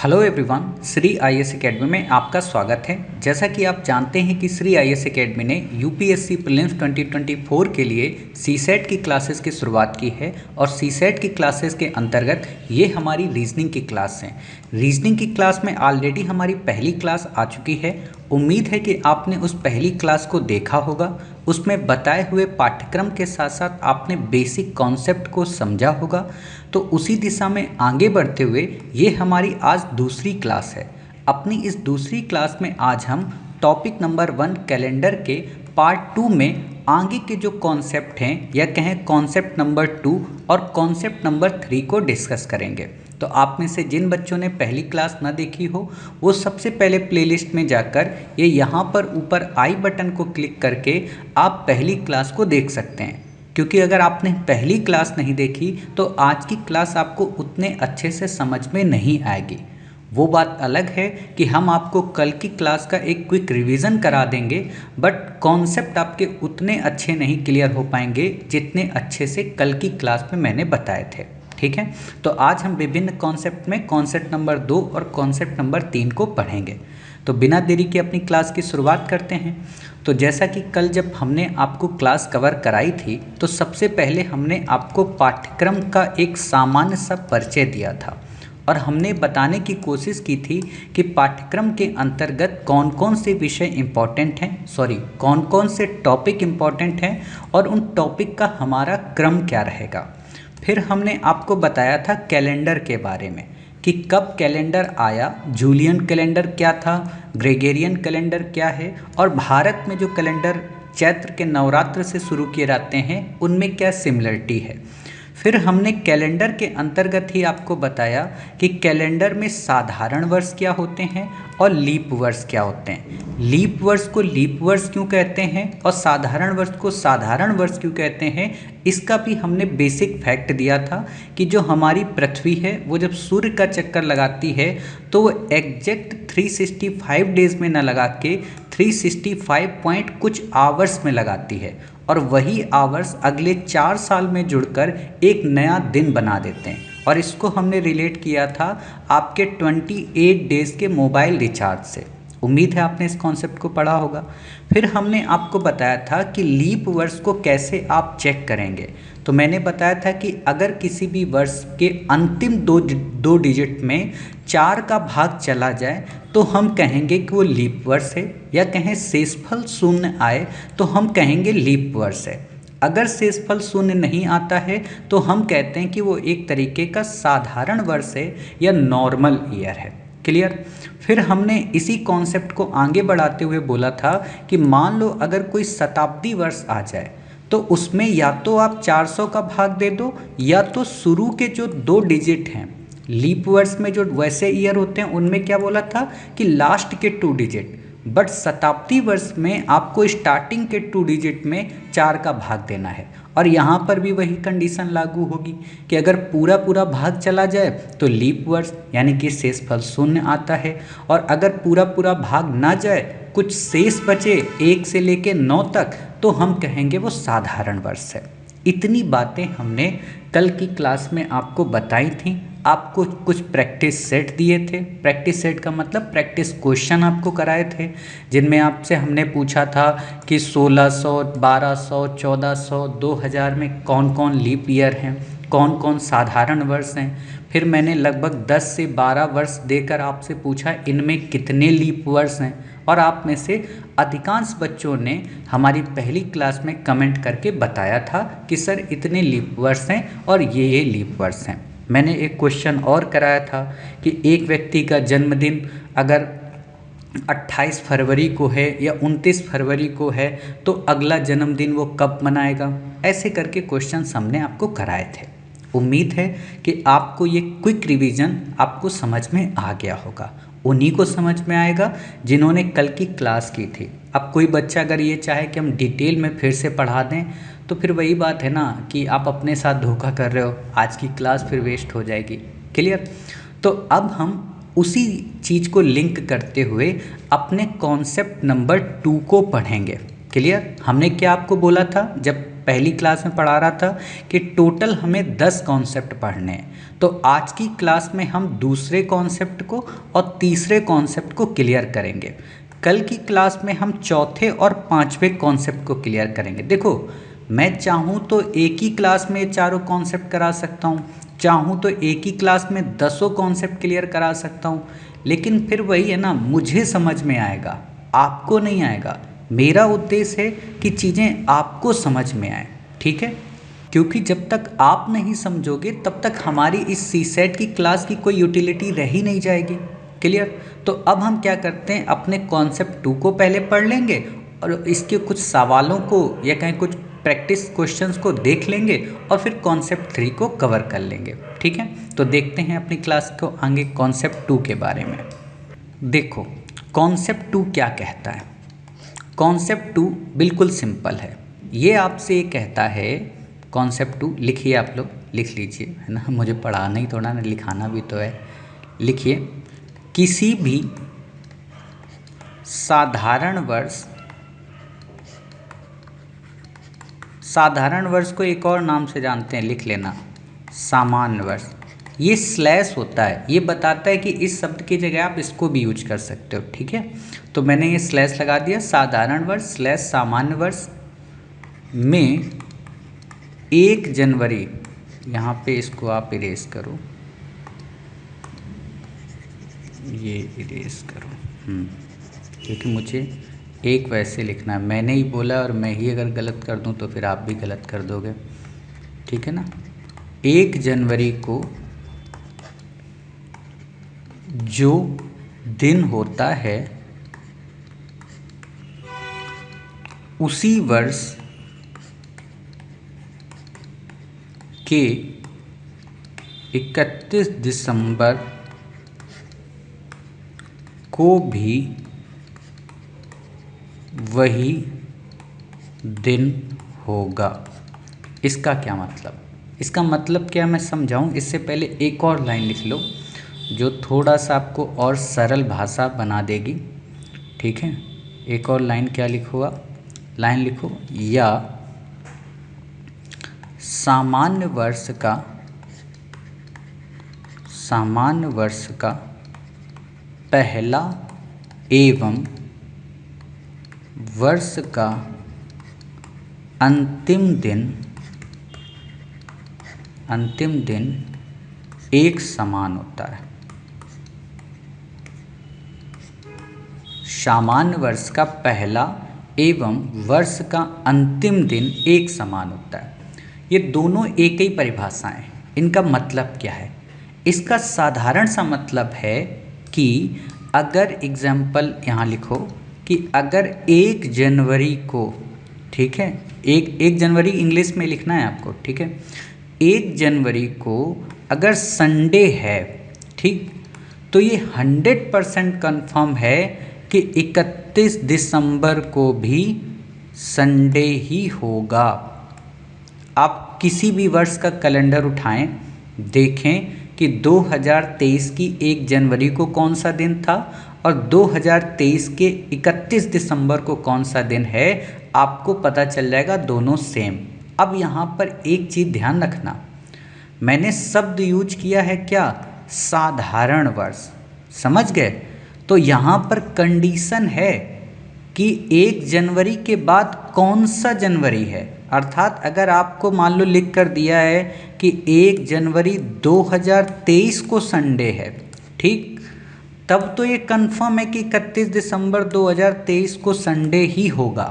Hello everyone, Shri IAS academy में आपका स्वागत है। जैसा कि आप जानते हैं कि श्री आईएएस एकेडमी ने यूपीएससी प्रीलिम्स 2024 के लिए सीसेट की क्लासेस की शुरुआत की है और सीसेट की क्लासेस के अंतर्गत ये हमारी रीजनिंग की क्लास हैं। रीजनिंग की क्लास में ऑलरेडी हमारी पहली क्लास आ चुकी है। उम्मीद है कि आपने उस पहली क्लास को देखा होगा। उसमें बताए हुए पाठ्यक्रम के साथ साथ आपने बेसिक कॉन्सेप्ट को समझा होगा। तो उसी दिशा में आगे बढ़ते हुए ये हमारी आज दूसरी क्लास है। अपनी इस दूसरी क्लास में आज हम टॉपिक नंबर 1 कैलेंडर के पार्ट 2 में आगे के जो कॉन्सेप्ट हैं या कहें कॉन्सेप्ट नंबर 2 और कॉन्सेप्ट नंबर 3 को डिस्कस करेंगे। तो आप में से जिन बच्चों ने पहली क्लास ना देखी हो वो सबसे पहले प्लेलिस्ट में जाकर ये यहाँ पर ऊपर आई बटन को क्लिक करके आप पहली क्लास को देख सकते हैं। क्योंकि अगर आपने पहली क्लास नहीं देखी तो आज की क्लास आपको उतने अच्छे से समझ में नहीं आएगी। वो बात अलग है कि हम आपको कल की क्लास का एक क्विक रिवीजन करा देंगे, बट कॉन्सेप्ट आपके उतने अच्छे नहीं क्लियर हो पाएंगे जितने अच्छे से कल की क्लास में मैंने बताए थे। ठीक है, तो आज हम विभिन्न कॉन्सेप्ट में कॉन्सेप्ट नंबर 2 और कॉन्सेप्ट नंबर 3 को पढ़ेंगे। तो बिना देरी के अपनी क्लास की शुरुआत करते हैं। तो जैसा कि कल जब हमने आपको क्लास कवर कराई थी तो सबसे पहले हमने आपको पाठ्यक्रम का एक सामान्य सा परिचय दिया था और हमने बताने की कोशिश की थी कि पाठ्यक्रम के अंतर्गत कौन कौन से विषय इम्पॉर्टेंट हैं, कौन कौन से टॉपिक इम्पॉर्टेंट हैं और उन टॉपिक का हमारा क्रम क्या रहेगा। फिर हमने आपको बताया था कैलेंडर के बारे में कि कब कैलेंडर आया, जूलियन कैलेंडर क्या था, ग्रेगोरियन कैलेंडर क्या है और भारत में जो कैलेंडर चैत्र के नवरात्र से शुरू किए जाते हैं उनमें क्या सिमिलरिटी है। फिर हमने कैलेंडर के अंतर्गत ही आपको बताया कि कैलेंडर में साधारण वर्ष क्या होते हैं और लीप वर्ष क्या होते हैं। लीप वर्ष को लीप वर्ष क्यों कहते हैं और साधारण वर्ष को साधारण वर्ष क्यों कहते हैं, इसका भी हमने बेसिक फैक्ट दिया था कि जो हमारी पृथ्वी है वो जब सूर्य का चक्कर लगाती है तो वो एग्जैक्ट 365 डेज में न लगा के 365 पॉइंट कुछ आवर्स में लगाती है और वही आवर्स अगले 4 साल में जुड़कर एक नया दिन बना देते हैं। और इसको हमने रिलेट किया था आपके 28 डेज़ के मोबाइल रिचार्ज से। उम्मीद है आपने इस कॉन्सेप्ट को पढ़ा होगा। फिर हमने आपको बताया था कि लीप वर्ष को कैसे आप चेक करेंगे। तो मैंने बताया था कि अगर किसी भी वर्ष के अंतिम दो डिजिट में 4 का भाग चला जाए तो हम कहेंगे कि वो लीप वर्ष है, या कहें शेषफल शून्य आए तो हम कहेंगे लीप वर्ष है। अगर शेषफल शून्य नहीं आता है तो हम कहते हैं कि वो एक तरीके का साधारण वर्ष है या नॉर्मल ईयर है। क्लियर। फिर हमने इसी कॉन्सेप्ट को आगे बढ़ाते हुए बोला था कि मान लो अगर कोई शताब्दी वर्ष आ जाए तो उसमें या तो आप 400 का भाग दे दो या तो शुरू के जो 2 डिजिट हैं लीप वर्ष में जो वैसे ईयर होते हैं उनमें क्या बोला था कि लास्ट के 2 डिजिट, बट शताब्दी वर्ष में आपको स्टार्टिंग के 2 डिजिट में 4 का भाग देना है। और यहाँ पर भी वही कंडीशन लागू होगी कि अगर पूरा पूरा भाग चला जाए तो लीप वर्ष यानी कि शेषफल शून्य आता है, और अगर पूरा पूरा भाग ना जाए कुछ शेष बचे 1 से लेके 9 तक तो हम कहेंगे वो साधारण वर्ष है। इतनी बातें हमने कल की क्लास में आपको बताई थी। आपको कुछ प्रैक्टिस सेट दिए थे। प्रैक्टिस सेट का मतलब प्रैक्टिस क्वेश्चन आपको कराए थे जिनमें आपसे हमने पूछा था कि 1600, 1200, 1400, 2000 में कौन कौन लीप ईयर हैं, कौन कौन साधारण वर्ष हैं। फिर मैंने लगभग 10 से 12 वर्ष देकर आपसे पूछा इनमें कितने लीप वर्ष हैं, और आप में से अधिकांश बच्चों ने हमारी पहली क्लास में कमेंट करके बताया था कि सर इतने लीप वर्ष हैं और ये लीप वर्ष हैं। मैंने एक क्वेश्चन और कराया था कि एक व्यक्ति का जन्मदिन अगर 28 फरवरी को है या 29 फरवरी को है तो अगला जन्मदिन वो कब मनाएगा। ऐसे करके क्वेश्चंस हमने आपको कराए थे। उम्मीद है कि आपको ये क्विक रिवीजन आपको समझ में आ गया होगा। उन्हीं को समझ में आएगा जिन्होंने कल की क्लास की थी। अब कोई बच्चा अगर ये चाहे कि हम डिटेल में फिर से पढ़ा दें तो फिर वही बात है ना कि आप अपने साथ धोखा कर रहे हो, आज की क्लास फिर वेस्ट हो जाएगी। क्लियर। तो अब हम उसी चीज़ को लिंक करते हुए अपने कॉन्सेप्ट नंबर 2 को पढ़ेंगे। क्लियर। हमने क्या आपको बोला था जब पहली क्लास में पढ़ा रहा था कि टोटल हमें 10 कॉन्सेप्ट पढ़ने हैं। तो आज की क्लास में हम दूसरे कॉन्सेप्ट को और तीसरे कॉन्सेप्ट को क्लियर करेंगे। कल की क्लास में हम चौथे और पांचवें कॉन्सेप्ट को क्लियर करेंगे। देखो, मैं चाहूँ तो एक ही क्लास में चारों कॉन्सेप्ट करा सकता हूँ, चाहूँ तो एक ही क्लास में 10 कॉन्सेप्ट क्लियर करा सकता हूँ, लेकिन फिर वही है ना, मुझे समझ में आएगा, आपको नहीं आएगा। मेरा उद्देश्य है कि चीज़ें आपको समझ में आए, ठीक है? क्योंकि जब तक आप नहीं समझोगे तब तक हमारी इस सीसेट की क्लास की कोई यूटिलिटी रह ही नहीं जाएगी। क्लियर? तो अब हम क्या करते हैं, अपने कॉन्सेप्ट 2 को पहले पढ़ लेंगे और इसके कुछ सवालों को या कहीं कुछ प्रैक्टिस क्वेश्चंस को देख लेंगे और फिर कॉन्सेप्ट 3 को कवर कर लेंगे, ठीक है? तो देखते हैं अपनी क्लास को आगे कॉन्सेप्ट 2 के बारे में। देखो, कॉन्सेप्ट 2 क्या कहता है। कॉन्सेप्ट 2 बिल्कुल सिंपल है। ये आपसे ये कहता है, कॉन्सेप्ट 2 लिखिए, आप लोग लिख लीजिए, है ना, मुझे पढ़ाना ही थोड़ा ना, लिखाना भी तो है। लिखिए, किसी भी साधारण वर्ष को एक और नाम से जानते हैं, लिख लेना, सामान्य वर्ष। ये स्लैश होता है, ये बताता है कि इस शब्द की जगह आप इसको भी यूज कर सकते हो, ठीक है? तो मैंने ये स्लैश लगा दिया, साधारण वर्ष स्लैश सामान्य वर्ष में 1 जनवरी, यहाँ पे इसको आप इरेज करो, ये इरेज करो, क्योंकि मुझे एक वैसे लिखना है, मैंने ही बोला और मैं ही अगर गलत कर दूं तो फिर आप भी गलत कर दोगे, ठीक है ना? 1 जनवरी को जो दिन होता है उसी वर्ष के 31 दिसंबर को भी वही दिन होगा। इसका क्या मतलब? इसका मतलब क्या मैं समझाऊं इससे पहले एक और लाइन लिख लो जो थोड़ा सा आपको और सरल भाषा बना देगी, ठीक है? एक और लाइन क्या लिखूँगा? लाइन लिखो, या सामान्य वर्ष का पहला एवं वर्ष का अंतिम दिन एक समान होता है। सामान्य वर्ष का पहला एवं वर्ष का अंतिम दिन एक समान होता है। ये दोनों एक ही परिभाषाएं हैं। इनका मतलब क्या है? इसका साधारण सा मतलब है कि अगर एग्जाम्पल यहाँ लिखो कि अगर 1 जनवरी को, ठीक है, एक जनवरी इंग्लिश में लिखना है आपको, ठीक है? 1 जनवरी को अगर संडे है, ठीक, तो ये 100% कन्फर्म है कि 31 दिसंबर को भी संडे ही होगा। आप किसी भी वर्ष का कैलेंडर उठाएं, देखें कि 2023 की 1 जनवरी को कौन सा दिन था और 2023 के 31 दिसंबर को कौन सा दिन है, आपको पता चल जाएगा, दोनों सेम। अब यहाँ पर एक चीज़ ध्यान रखना, मैंने शब्द यूज किया है क्या? साधारण वर्ष, समझ गए? तो यहाँ पर कंडीशन है कि 1 जनवरी के बाद कौन सा जनवरी है। अर्थात अगर आपको मान लो लिख कर दिया है कि 1 जनवरी 2023 को संडे है, ठीक, तब तो ये कंफर्म है कि 31 दिसंबर 2023 को संडे ही होगा।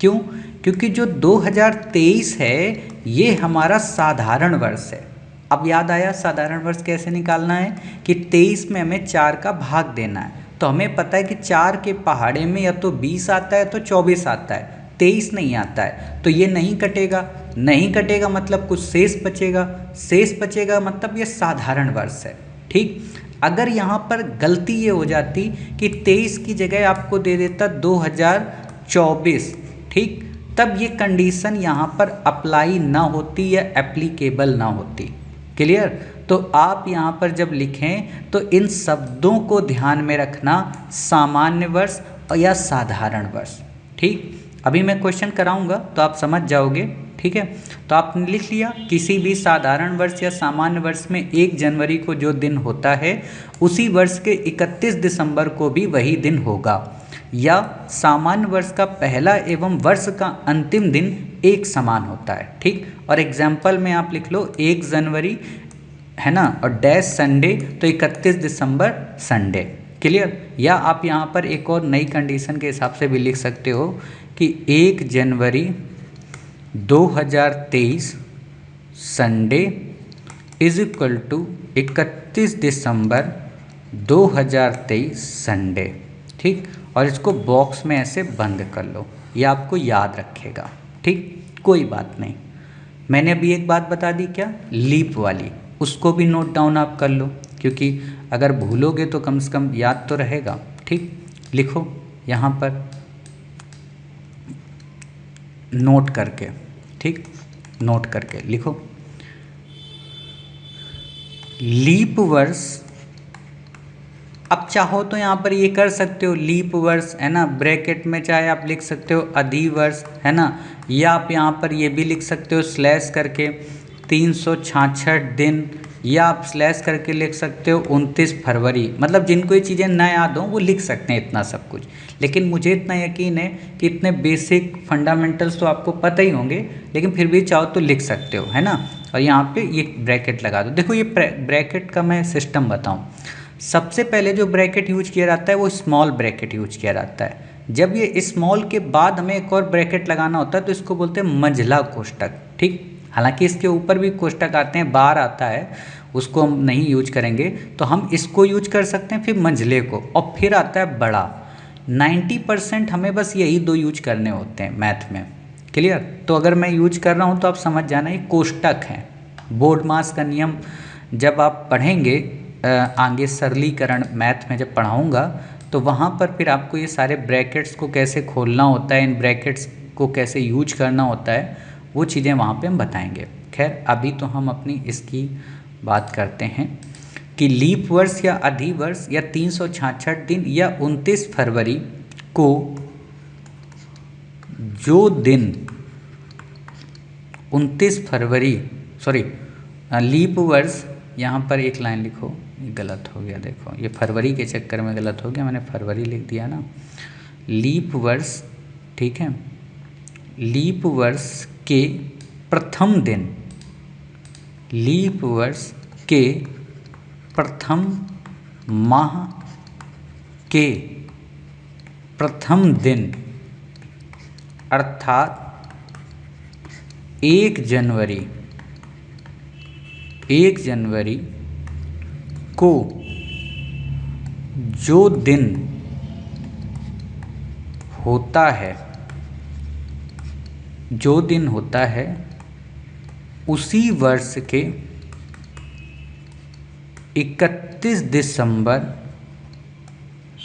क्यों? क्योंकि जो 2023 है ये हमारा साधारण वर्ष है। अब याद आया साधारण वर्ष कैसे निकालना है कि 23 में हमें 4 का भाग देना है। तो हमें पता है कि 4 के पहाड़े में या तो 20 आता है तो 24 आता है, 23 नहीं आता है। तो ये नहीं कटेगा मतलब कुछ शेष बचेगा मतलब ये साधारण वर्ष है, ठीक। अगर यहाँ पर गलती ये हो जाती कि 23 की जगह आपको दे देता 2024, ठीक, तब ये कंडीशन यहाँ पर अप्लाई ना होती या एप्लीकेबल ना होती। क्लियर? तो आप यहाँ पर जब लिखें तो इन शब्दों को ध्यान में रखना, सामान्य वर्ष या साधारण वर्ष, ठीक। अभी मैं क्वेश्चन कराऊंगा तो आप समझ जाओगे ठीक है। तो आपने लिख लिया किसी भी साधारण वर्ष या सामान्य वर्ष में 1 जनवरी को जो दिन होता है उसी वर्ष के 31 दिसंबर को भी वही दिन होगा, या सामान्य वर्ष का पहला एवं वर्ष का अंतिम दिन एक समान होता है। ठीक, और एग्जाम्पल में आप लिख लो 1 जनवरी है ना, और डैश संडे तो 31 दिसंबर संडे। क्लियर। या आप यहाँ पर एक और नई कंडीशन के हिसाब से भी लिख सकते हो कि 1 जनवरी 2023 संडे इज इक्वल टू 31 दिसंबर 2023 संडे। ठीक, और इसको बॉक्स में ऐसे बंद कर लो, ये आपको याद रखेगा। ठीक, कोई बात नहीं। मैंने अभी एक बात बता दी क्या, लीप वाली, उसको भी नोट डाउन आप कर लो, क्योंकि अगर भूलोगे तो कम से कम याद तो रहेगा। ठीक, लिखो यहाँ पर नोट करके, ठीक, नोट करके लिखो लीप वर्ष। अब चाहो तो यहाँ पर ये कर सकते हो लीप वर्ष है ना, ब्रैकेट में चाहे आप लिख सकते हो अधिवर्ष है ना, या आप यहाँ पर ये भी लिख सकते हो स्लैश करके 366 दिन, या आप स्लैश करके लिख सकते हो 29 फरवरी। मतलब जिनको ये चीज़ें ना याद हो वो लिख सकते हैं इतना सब कुछ, लेकिन मुझे इतना यकीन है कि इतने बेसिक फंडामेंटल्स तो आपको पता ही होंगे, लेकिन फिर भी चाहो तो लिख सकते हो है ना। और यहाँ पे ये ब्रैकेट लगा दो। देखो ये ब्रैकेट का मैं सिस्टम बताऊँ, सबसे पहले जो ब्रैकेट यूज किया जाता है वो स्मॉल ब्रैकेट यूज किया जाता है। जब ये स्मॉल के बाद हमें एक और ब्रैकेट लगाना होता है तो इसको बोलते हैं मंझला कोष्टक। ठीक, हालांकि इसके ऊपर भी कोष्टक आते हैं, बार आता है, उसको हम नहीं यूज करेंगे, तो हम इसको यूज कर सकते हैं, फिर मंझले को, और फिर आता है बड़ा। 90% हमें बस यही दो यूज करने होते हैं मैथ में। क्लियर। तो अगर मैं यूज कर रहा हूँ तो आप समझ जाना ये कोष्टक हैं। बोर्ड मास का नियम जब आप पढ़ेंगे आगे सरलीकरण मैथ में जब पढ़ाऊँगा तो वहाँ पर फिर आपको ये सारे ब्रैकेट्स को कैसे खोलना होता है, इन ब्रैकेट्स को कैसे यूज करना होता है, वो चीज़ें वहाँ पे हम बताएंगे। खैर अभी तो हम अपनी इसकी बात करते हैं कि लीप वर्ष या अधिवर्ष या 366 दिन या 29 फरवरी को जो दिन 29 फरवरी लीप वर्ष, यहाँ पर एक लाइन लिखो, ये गलत हो गया, देखो ये फरवरी के चक्कर में गलत हो गया, मैंने फरवरी लिख दिया ना। लीप वर्ष, ठीक है, लीप वर्ष के प्रथम दिन, लीप वर्ष के प्रथम माह के प्रथम दिन अर्थात 1 जनवरी को जो दिन होता है, जो दिन होता है उसी वर्ष के 31 दिसंबर,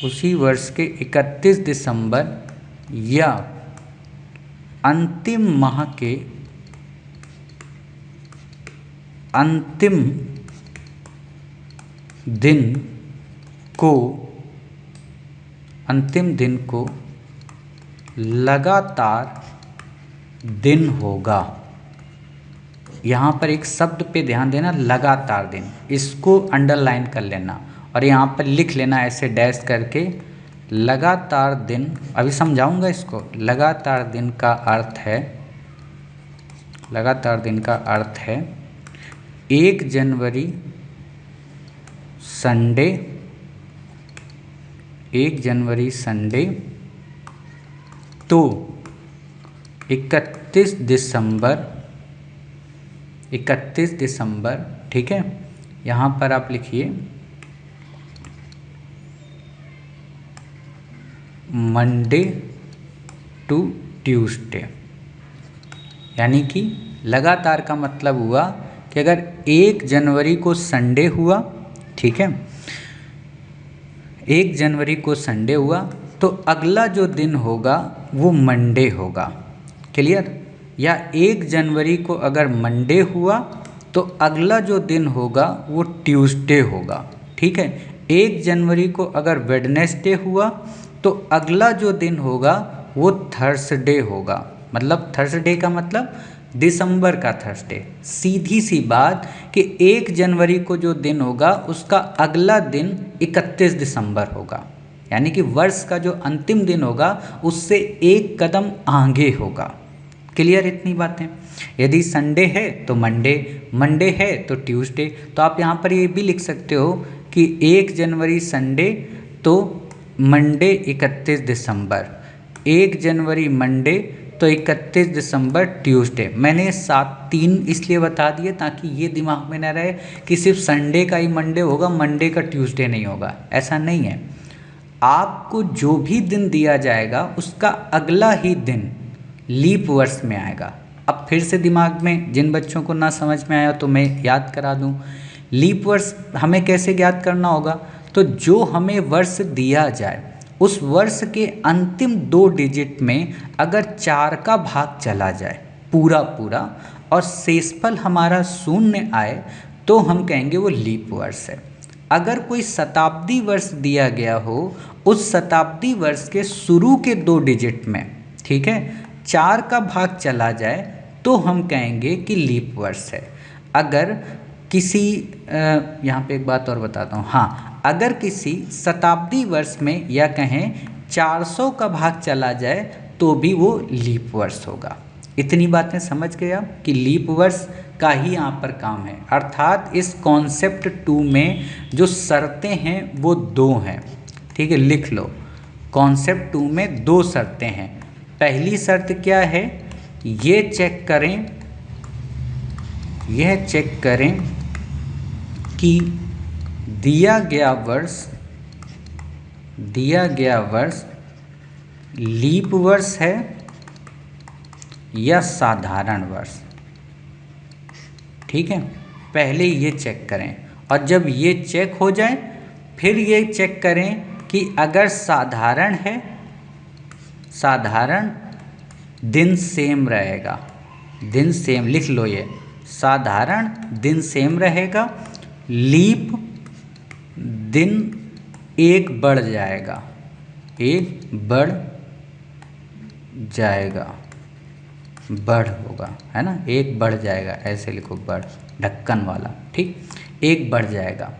उसी वर्ष के 31 दिसंबर या अंतिम माह के अंतिम दिन को लगातार दिन होगा। यहाँ पर एक शब्द पे ध्यान देना, लगातार दिन, इसको अंडरलाइन कर लेना और यहाँ पर लिख लेना ऐसे डैश करके, लगातार दिन। अभी समझाऊंगा इसको। लगातार दिन का अर्थ है, लगातार दिन का अर्थ है 1 जनवरी संडे, 1 जनवरी संडे तो 31 दिसंबर, ठीक है। यहाँ पर आप लिखिए मंडे टू ट्यूसडे, यानी कि लगातार का मतलब हुआ कि अगर 1 जनवरी को संडे हुआ, ठीक है, 1 जनवरी को संडे हुआ तो अगला जो दिन होगा वो मंडे होगा। क्लियर। या 1 जनवरी को अगर मंडे हुआ तो अगला जो दिन होगा वो ट्यूसडे होगा, ठीक है। 1 जनवरी को अगर वेडनेसडे हुआ तो अगला जो दिन होगा वो थर्सडे होगा। मतलब थर्सडे का मतलब दिसंबर का थर्सडे। सीधी सी बात कि 1 जनवरी को जो दिन होगा उसका अगला दिन 31 दिसंबर होगा, यानी कि वर्ष का जो अंतिम दिन होगा उससे एक कदम आगे होगा। क्लियर इतनी बातें। यदि संडे है तो मंडे, मंडे है तो ट्यूसडे। तो आप यहाँ पर ये भी लिख सकते हो कि 1 जनवरी संडे तो मंडे 31 दिसंबर, 1 जनवरी मंडे तो 31 दिसंबर ट्यूसडे। मैंने 7-3 इसलिए बता दिए ताकि ये दिमाग में न रहे कि सिर्फ संडे का ही मंडे होगा, मंडे का ट्यूसडे नहीं होगा। ऐसा नहीं है। आपको जो भी दिन दिया जाएगा उसका अगला ही दिन लीप वर्ष में आएगा। अब फिर से दिमाग में जिन बच्चों को ना समझ में आया तो मैं याद करा दूं। लीप वर्ष हमें कैसे ज्ञात करना होगा? तो जो हमें वर्ष दिया जाए उस वर्ष के अंतिम 2 डिजिट में अगर 4 का भाग चला जाए पूरा पूरा और शेषफल हमारा 0 आए तो हम कहेंगे वो लीप वर्ष है। अगर कोई शताब्दी वर्ष दिया गया हो, उस शताब्दी वर्ष के शुरू के 2 डिजिट में, ठीक है, 4 का भाग चला जाए तो हम कहेंगे कि लीप वर्ष है। अगर किसी यहाँ पे एक बात और बताता हूँ, हाँ, अगर किसी शताब्दी वर्ष में या कहें 400 का भाग चला जाए तो भी वो लीप वर्ष होगा। इतनी बातें समझ गए आप कि लीप वर्ष का ही यहाँ पर काम है। अर्थात इस कॉन्सेप्ट 2 में जो शर्तें हैं वो 2 हैं, ठीक है, लिख लो। कॉन्सेप्ट 2 में 2 शर्तें हैं। पहली शर्त क्या है? ये चेक करें, यह चेक करें कि दिया गया वर्ष लीप वर्ष है या साधारण वर्ष, ठीक है। पहले ये चेक करें और जब ये चेक हो जाए फिर ये चेक करें कि अगर साधारण है, साधारण दिन सेम रहेगा, दिन सेम लिख लो, ये साधारण दिन सेम रहेगा, लीप दिन एक बढ़ जाएगा, एक बढ़ जाएगा, बढ़ होगा, है ना, एक बढ़ जाएगा, ऐसे लिखो, बढ़ ढक्कन वाला, ठीक, एक बढ़ जाएगा।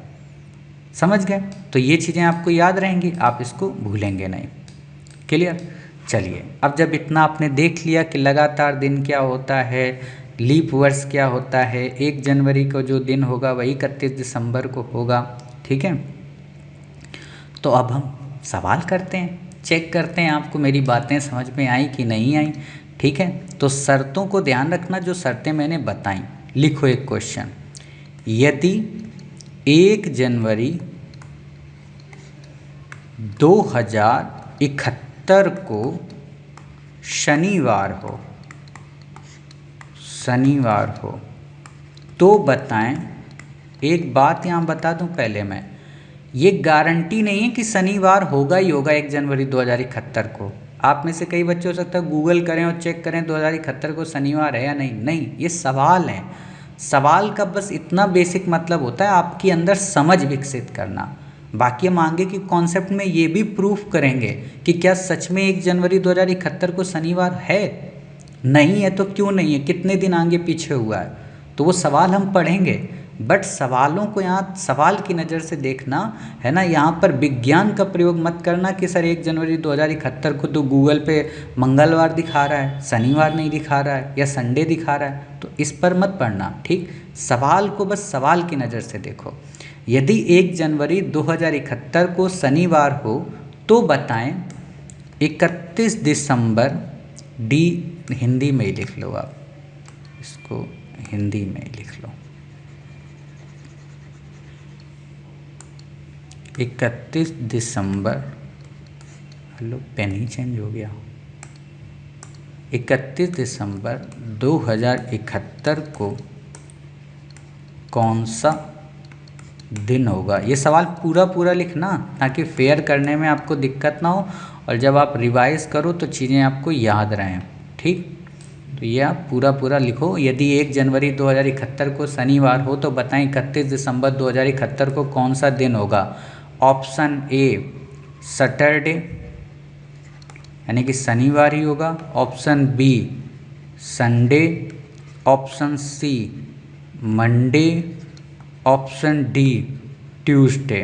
समझ गए? तो ये चीज़ें आपको याद रहेंगी, आप इसको भूलेंगे नहीं। क्लियर? चलिए, अब जब इतना आपने देख लिया कि लगातार दिन क्या होता है, लीप वर्ष क्या होता है, 1 जनवरी को जो दिन होगा वही 31 दिसंबर को होगा, ठीक है, तो अब हम सवाल करते हैं, चेक करते हैं आपको मेरी बातें समझ में आई कि नहीं आई, ठीक है। तो शर्तों को ध्यान रखना, जो शर्तें मैंने बताई। लिखो एक क्वेश्चन, यदि 1 जनवरी 2071 को शनिवार हो तो बताएं। एक बात यहाँ बता दूं पहले मैं, ये गारंटी नहीं है कि शनिवार होगा ही होगा 1 जनवरी 2071 को। आप में से कई बच्चे हो सकता है गूगल करें और चेक करें 2071 को शनिवार है या नहीं। नहीं, ये सवाल है। सवाल का बस इतना बेसिक मतलब होता है आपके अंदर समझ विकसित करना। बाकी हम आगे की कॉन्सेप्ट में ये भी प्रूफ करेंगे कि क्या सच में 1 जनवरी 2071 को शनिवार है, नहीं है तो क्यों नहीं है, कितने दिन आगे पीछे हुआ है, तो वो सवाल हम पढ़ेंगे। बट सवालों को यहाँ सवाल की नज़र से देखना है ना, यहाँ पर विज्ञान का प्रयोग मत करना कि सर 1 जनवरी 2071 को तो गूगल पे मंगलवार दिखा रहा है, शनिवार नहीं दिखा रहा है या संडे दिखा रहा है, तो इस पर मत पढ़ना, ठीक। सवाल को बस सवाल की नज़र से देखो। यदि 1 जनवरी 2071 को शनिवार हो तो बताएं 31 दिसंबर, डी हिंदी में ही लिख लो, आप इसको हिंदी में लिख लो, 31 दिसंबर, हेलो पेन ही चेंज हो गया, 31 दिसंबर 2071 को कौन सा दिन होगा। ये सवाल पूरा पूरा लिखना ताकि फेयर करने में आपको दिक्कत ना हो और जब आप रिवाइज करो तो चीज़ें आपको याद रहें, ठीक। तो ये आप पूरा पूरा लिखो। यदि 1 जनवरी 2071 को शनिवार हो तो बताएं 31 दिसंबर 2071 को कौन सा दिन होगा। ऑप्शन ए सैटरडे, यानी कि शनिवार ही होगा। Option B Sunday, option C Monday, option D Tuesday.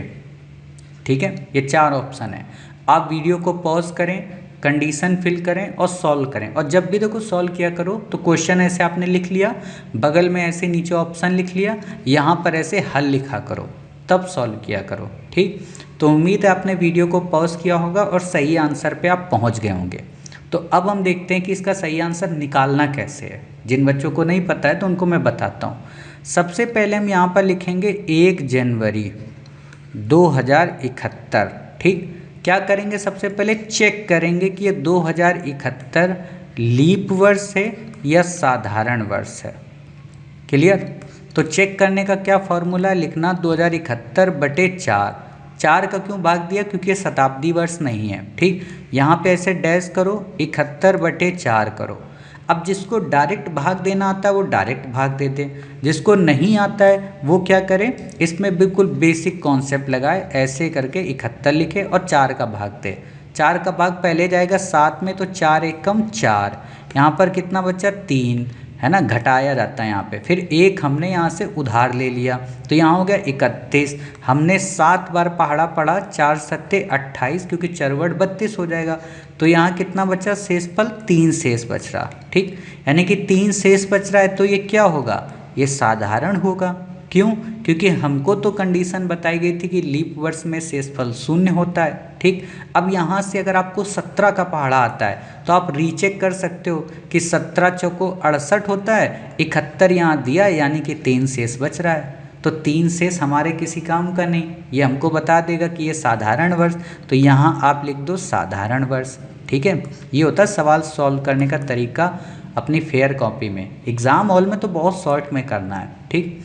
ठीक है, ये 4 ऑप्शन है। आप वीडियो को पॉज करें, कंडीशन फिल करें और सॉल्व करें। और जब भी देखो सॉल्व किया करो तो क्वेश्चन ऐसे आपने लिख लिया, बगल में ऐसे नीचे ऑप्शन लिख लिया, यहाँ पर ऐसे हल लिखा करो, तब सॉल्व किया करो। ठीक, तो उम्मीद है आपने वीडियो को पॉज किया होगा और सही आंसर पे आप पहुँच गए होंगे। तो अब हम देखते हैं कि इसका सही आंसर निकालना कैसे है। जिन बच्चों को नहीं पता है तो उनको मैं बताता हूँ। सबसे पहले हम यहाँ पर लिखेंगे 1 जनवरी 2071। ठीक, क्या करेंगे, सबसे पहले चेक करेंगे कि ये 2071 लीप वर्ष है या साधारण वर्ष है। क्लियर, तो चेक करने का क्या फॉर्मूला लिखना, 2071/4। 4 का क्यों भाग दिया, क्योंकि ये शताब्दी वर्ष नहीं है। ठीक, यहाँ पे ऐसे डैश करो, 71/4 करो। अब जिसको डायरेक्ट भाग देना आता है वो डायरेक्ट भाग दे दे, जिसको नहीं आता है वो क्या करे, इसमें बिल्कुल बेसिक कॉन्सेप्ट लगाए, ऐसे करके 71 लिखे और 4 का भाग दे। 4 का भाग पहले जाएगा 7 में, तो 4 एकम 4, यहाँ पर कितना बचा 3, है ना, घटाया जाता है यहाँ पे। फिर 1 हमने यहाँ से उधार ले लिया, तो यहाँ हो गया 31। हमने 7 बार पहाड़ा पढ़ा, 4 सत्ते 28, क्योंकि चरवट 32 हो जाएगा। तो यहाँ कितना बचा शेषफल, 3 शेष बच रहा। ठीक, यानी कि 3 शेष बच रहा है, तो ये क्या होगा, ये साधारण होगा। क्यों, क्योंकि हमको तो कंडीशन बताई गई थी कि लीप वर्ष में शेषफल 0 होता है। ठीक, अब यहाँ से अगर आपको 17 का पहाड़ा आता है तो आप रीचेक कर सकते हो कि 17 चौको 68 होता है, 71 यहाँ दिया, यानी कि 3 शेष बच रहा है। तो 3 शेष हमारे किसी काम का नहीं, ये हमको बता देगा कि ये साधारण वर्ष। तो यहाँ आप लिख दो साधारण वर्ष। ठीक है, ये होता है सवाल सॉल्व करने का तरीका अपनी फेयर कॉपी में। एग्ज़ाम हॉल में तो बहुत शॉर्ट में करना है। ठीक,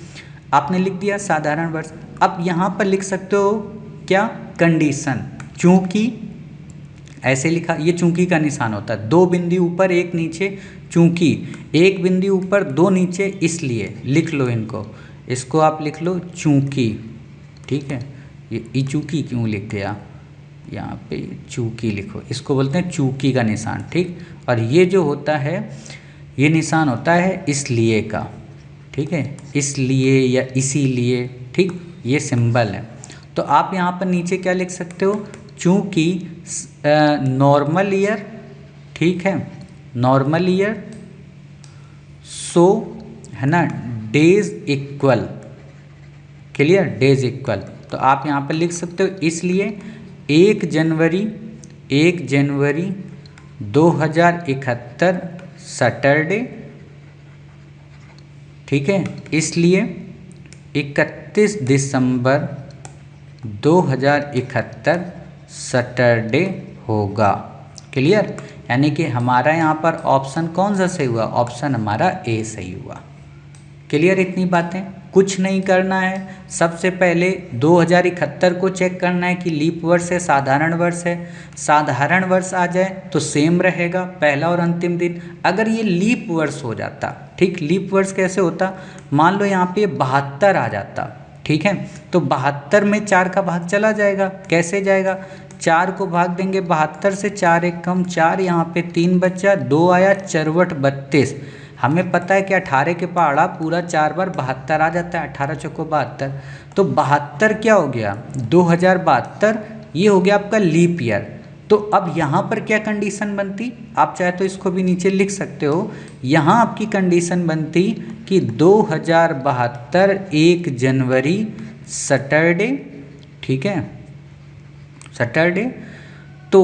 आपने लिख दिया साधारण वर्ष। अब यहाँ पर लिख सकते हो क्या, कंडीशन। चूंकि ऐसे लिखा, ये चूंकि का निशान होता है, 2 बिंदु ऊपर 1 नीचे, चूंकि 1 बिंदु ऊपर 2 नीचे, इसलिए लिख लो इनको, इसको आप लिख लो चूंकि। ठीक है, ये चूंकि क्यों लिख गया, यहाँ पे चूंकि लिखो, इसको बोलते हैं चूंकि का निशान। ठीक, और ये जो होता है ये निशान होता है इसलिए का। ठीक है, इसलिए या इसीलिए। ठीक, ये सिंबल है। तो आप यहाँ पर नीचे क्या लिख सकते हो, चूँकि नॉर्मल ईयर, ठीक है, नॉर्मल ईयर, सो, है ना, days equal. Clear, days equal. तो आप यहाँ पर लिख सकते हो इसलिए 1 जनवरी 2071 सैटरडे। ठीक है, इसलिए 31 दिसंबर 2071 सैटरडे होगा। क्लियर, यानी कि हमारा यहाँ पर ऑप्शन कौन सा सही हुआ, ऑप्शन हमारा ए सही हुआ। क्लियर, इतनी बातें, कुछ नहीं करना है। सबसे पहले 2071 को चेक करना है कि लीप वर्ष है साधारण वर्ष है। साधारण वर्ष आ जाए तो सेम रहेगा पहला और अंतिम दिन। अगर ये लीप वर्ष हो जाता, ठीक, लीप वर्ष कैसे होता, मान लो यहाँ पे 72 आ जाता, ठीक है, तो 72 में 4 का भाग चला जाएगा। कैसे जाएगा, 4 को भाग देंगे 72 से, 4 एकम 4, यहाँ पे 3 बचा, 2 आया, चरवट 32। हमें पता है कि 18 के पहाड़ा पूरा 4 बार 72 आ जाता है, 18 चौको 72। तो 72 क्या हो गया, 2072, ये हो गया आपका लीप ईयर। तो अब यहाँ पर क्या कंडीशन बनती, आप चाहे तो इसको भी नीचे लिख सकते हो। यहाँ आपकी कंडीशन बनती कि 2072 1 जनवरी सैटरडे, ठीक है, सैटरडे। तो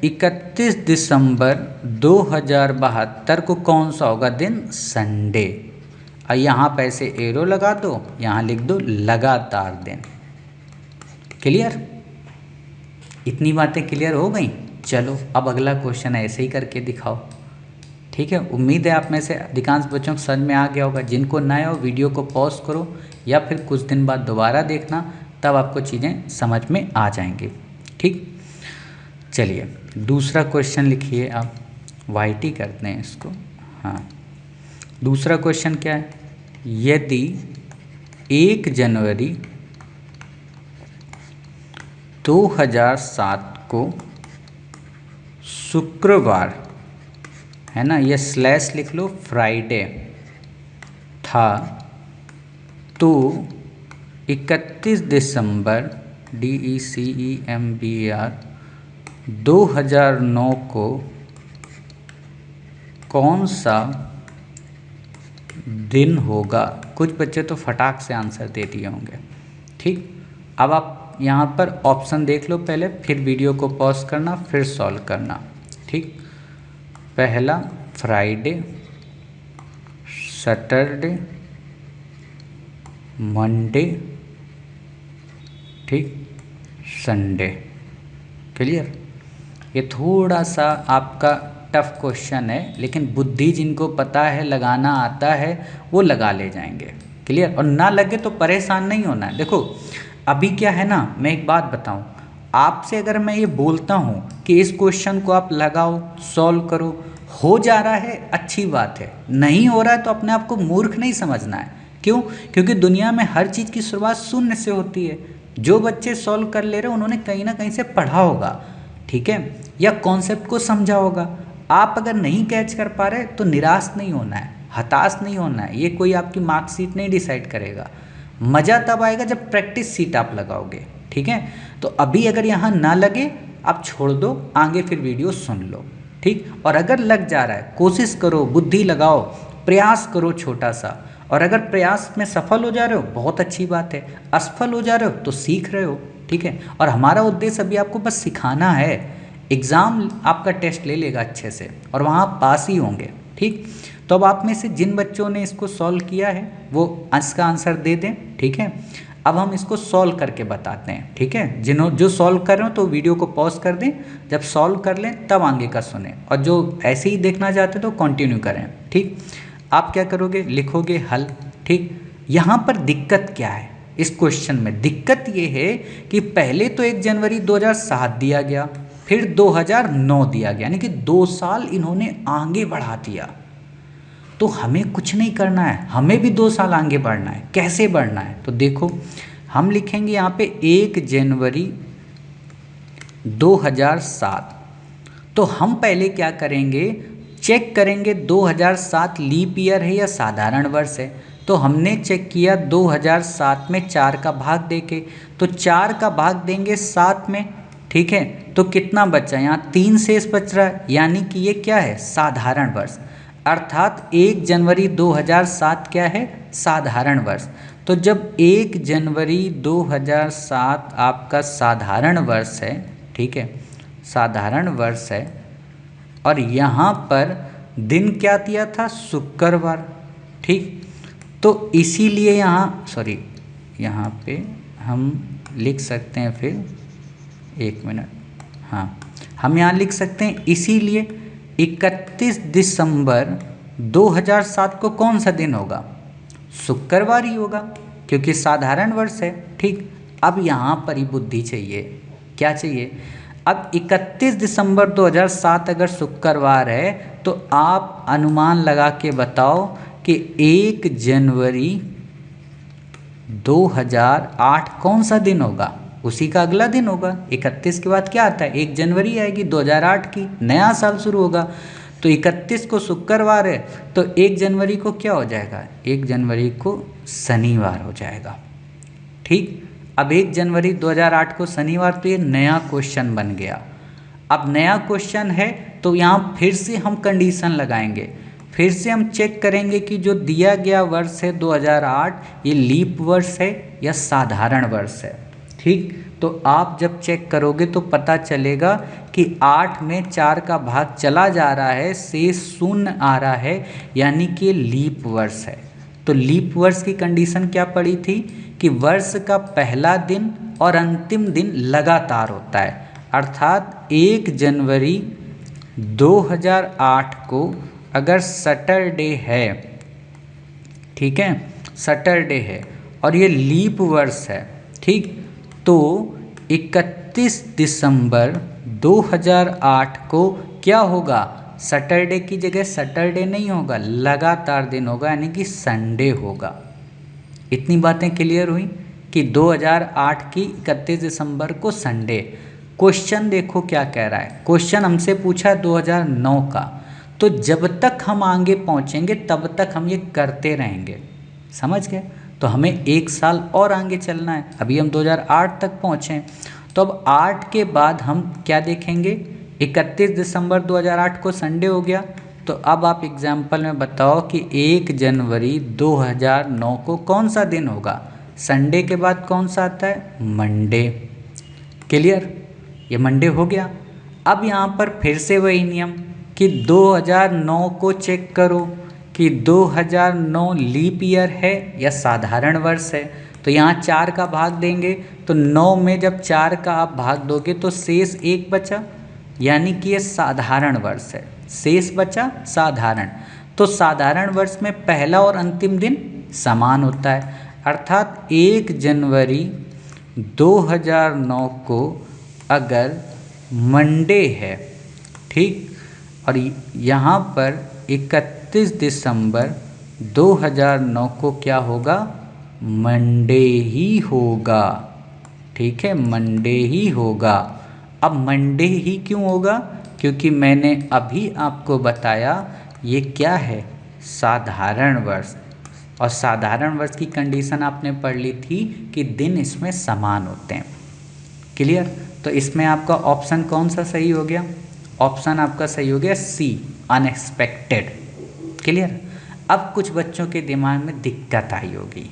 31 दिसंबर 2072 को कौन सा होगा दिन, संडे। और यहाँ पे ऐसे एरो लगा दो, यहाँ लिख दो लगातार दिन। क्लियर, इतनी बातें क्लियर हो गई। चलो अब अगला क्वेश्चन ऐसे ही करके दिखाओ। ठीक है, उम्मीद है आप में से अधिकांश बच्चों को समझ में आ गया होगा। जिनको नए हो वीडियो को पॉज करो या फिर कुछ दिन बाद दोबारा देखना, तब आपको चीज़ें समझ में आ जाएंगी। ठीक, चलिए दूसरा क्वेश्चन लिखिए आप, वाइटी करते हैं इसको। हाँ, दूसरा क्वेश्चन क्या है, यदि 1 जनवरी 2007 को शुक्रवार, है ना, ये स्लैश लिख लो, फ्राइडे था तो 31 दिसंबर DECEMBER 2009 को कौन सा दिन होगा। कुछ बच्चे तो फटाक से आंसर दे दिए होंगे। ठीक, अब आप यहाँ पर ऑप्शन देख लो पहले, फिर वीडियो को पॉज करना, फिर सॉल्व करना। ठीक, पहला फ्राइडे, सैटरडे, मंडे, ठीक, संडे। क्लियर। ये थोड़ा सा आपका टफ क्वेश्चन है, लेकिन बुद्धि जिनको पता है, लगाना आता है, वो लगा ले जाएंगे। क्लियर। और ना लगे तो परेशान नहीं होना है। देखो अभी क्या है ना, मैं एक बात बताऊं, आपसे अगर मैं ये बोलता हूं कि इस क्वेश्चन को आप लगाओ, सॉल्व करो, हो जा रहा है अच्छी बात है, नहीं हो रहा है तो अपने आप को मूर्ख नहीं समझना है। क्यों? क्योंकि दुनिया में हर चीज़ की शुरुआत शून्य से होती है। जो बच्चे सॉल्व कर ले रहे हैं उन्होंने कहीं ना कहीं से पढ़ा होगा, ठीक है, या कॉन्सेप्ट को समझा होगा। आप अगर नहीं कैच कर पा रहे तो निराश नहीं होना है, हताश नहीं होना है। ये कोई आपकी मार्कशीट नहीं डिसाइड करेगा। मज़ा तब आएगा जब प्रैक्टिस सीट आप लगाओगे। ठीक है, तो अभी अगर यहाँ ना लगे आप छोड़ दो, आगे फिर वीडियो सुन लो। ठीक, और अगर लग जा रहा है कोशिश करो, बुद्धि लगाओ, प्रयास करो छोटा सा। और अगर प्रयास में सफल हो जा रहे हो बहुत अच्छी बात है, असफल हो जा रहे हो तो सीख रहे हो। ठीक है, और हमारा उद्देश्य अभी आपको बस सिखाना है। एग्ज़ाम आपका टेस्ट ले लेगा अच्छे से और वहाँ आप पास ही होंगे। ठीक, तो अब आप में से जिन बच्चों ने इसको सॉल्व किया है वो इसका आंसर दे दें। ठीक है, अब हम इसको सॉल्व करके बताते हैं। ठीक है, जो सॉल्व कर रहे हो तो वीडियो को पॉज कर दें, जब सॉल्व कर लें तब आगे का सुने, और जो ऐसे ही देखना चाहते तो कंटिन्यू करें। ठीक, आप क्या करोगे, लिखोगे हल। ठीक, यहाँ पर दिक्कत क्या है इस क्वेश्चन में? दिक्कत ये है कि पहले तो 1 जनवरी 2007 दिया गया, फिर 2009 दिया गया, यानी कि 2 साल इन्होंने आगे बढ़ा दिया। तो हमें कुछ नहीं करना है, हमें भी 2 साल आगे बढ़ना है। कैसे बढ़ना है? तो देखो हम लिखेंगे यहाँ पे 1 जनवरी 2007। तो हम पहले क्या करेंगे, चेक करेंगे 2007 लीप ईयर है या साधारण वर्ष है। तो हमने चेक किया 2007 में 4 का भाग देके, तो 4 का भाग देंगे 7 में। ठीक है, तो कितना बचा, यहाँ 3 शेष बच रहा है, यानी कि ये क्या है, साधारण वर्ष। अर्थात 1 जनवरी 2007 क्या है, साधारण वर्ष। तो जब 1 जनवरी 2007 आपका साधारण वर्ष है, ठीक है, साधारण वर्ष है, और यहाँ पर दिन क्या दिया था, शुक्रवार। ठीक, तो इसीलिए यहाँ पे हम लिख सकते हैं, फिर 1 मिनट, हाँ, हम यहाँ लिख सकते हैं इसीलिए 31 दिसंबर 2007 को कौन सा दिन होगा, शुक्रवार ही होगा, क्योंकि साधारण वर्ष है। ठीक, अब यहाँ पर ही बुद्धि चाहिए। क्या चाहिए? अब 31 दिसंबर 2007 अगर शुक्रवार है तो आप अनुमान लगा के बताओ कि 1 जनवरी 2008 कौन सा दिन होगा, उसी का अगला दिन होगा। 31 के बाद क्या आता है, 1 जनवरी आएगी 2008 की, नया साल शुरू होगा। तो 31 को शुक्रवार है तो 1 जनवरी को क्या हो जाएगा, 1 जनवरी को शनिवार हो जाएगा। ठीक, अब 1 जनवरी 2008 को शनिवार, तो ये नया क्वेश्चन बन गया। अब नया क्वेश्चन है तो यहाँ फिर से हम कंडीशन लगाएंगे, फिर से हम चेक करेंगे कि जो दिया गया वर्ष है 2008 ये लीप वर्ष है या साधारण वर्ष है। ठीक, तो आप जब चेक करोगे तो पता चलेगा कि 8 में 4 का भाग चला जा रहा है, शेष 0 आ रहा है, यानी कि लीप वर्ष है। तो लीप वर्ष की कंडीशन क्या पड़ी थी कि वर्ष का पहला दिन और अंतिम दिन लगातार होता है। अर्थात 1 जनवरी 2008 को अगर सैटरडे है, ठीक है, सैटरडे है और ये लीप वर्ष है, ठीक, तो 31 दिसंबर 2008 को क्या होगा, सैटरडे की जगह सैटरडे नहीं होगा, लगातार दिन होगा, यानी कि संडे होगा। इतनी बातें क्लियर हुई कि 2008 की 31 दिसंबर को संडे। क्वेश्चन देखो क्या कह रहा है, क्वेश्चन हमसे पूछा 2009 का, तो जब तक हम आगे पहुँचेंगे तब तक हम ये करते रहेंगे। समझ गए? तो हमें 1 साल और आगे चलना है। अभी हम 2008 तक पहुँचे हैं, तो अब 8 के बाद हम क्या देखेंगे? 31 दिसंबर 2008 को संडे हो गया। तो अब आप एग्जाम्पल में बताओ कि 1 जनवरी 2009 को कौन सा दिन होगा? संडे के बाद कौन सा आता है? मंडे। क्लियर? ये मंडे हो गया। अब यहाँ पर फिर से वही नियम कि 2009 को चेक करो कि 2009 लीप ईयर है या साधारण वर्ष है। तो यहाँ 4 का भाग देंगे, तो 9 में जब 4 का आप भाग दोगे तो शेष 1 बचा, यानी कि ये साधारण वर्ष है। शेष बचा साधारण। तो साधारण वर्ष में पहला और अंतिम दिन समान होता है, अर्थात 1 जनवरी 2009 को अगर मंडे है, ठीक, और यहाँ पर 31 दिसंबर 2009 को क्या होगा? मंडे ही होगा। ठीक है, मंडे ही होगा। अब मंडे ही क्यों होगा? क्योंकि मैंने अभी आपको बताया ये क्या है? साधारण वर्ष। और साधारण वर्ष की कंडीशन आपने पढ़ ली थी कि दिन इसमें समान होते हैं। क्लियर? तो इसमें आपका ऑप्शन कौन सा सही हो गया? ऑप्शन आपका सही हो गया सी, अनएक्सपेक्टेड। क्लियर? अब कुछ बच्चों के दिमाग में दिक्कत आई होगी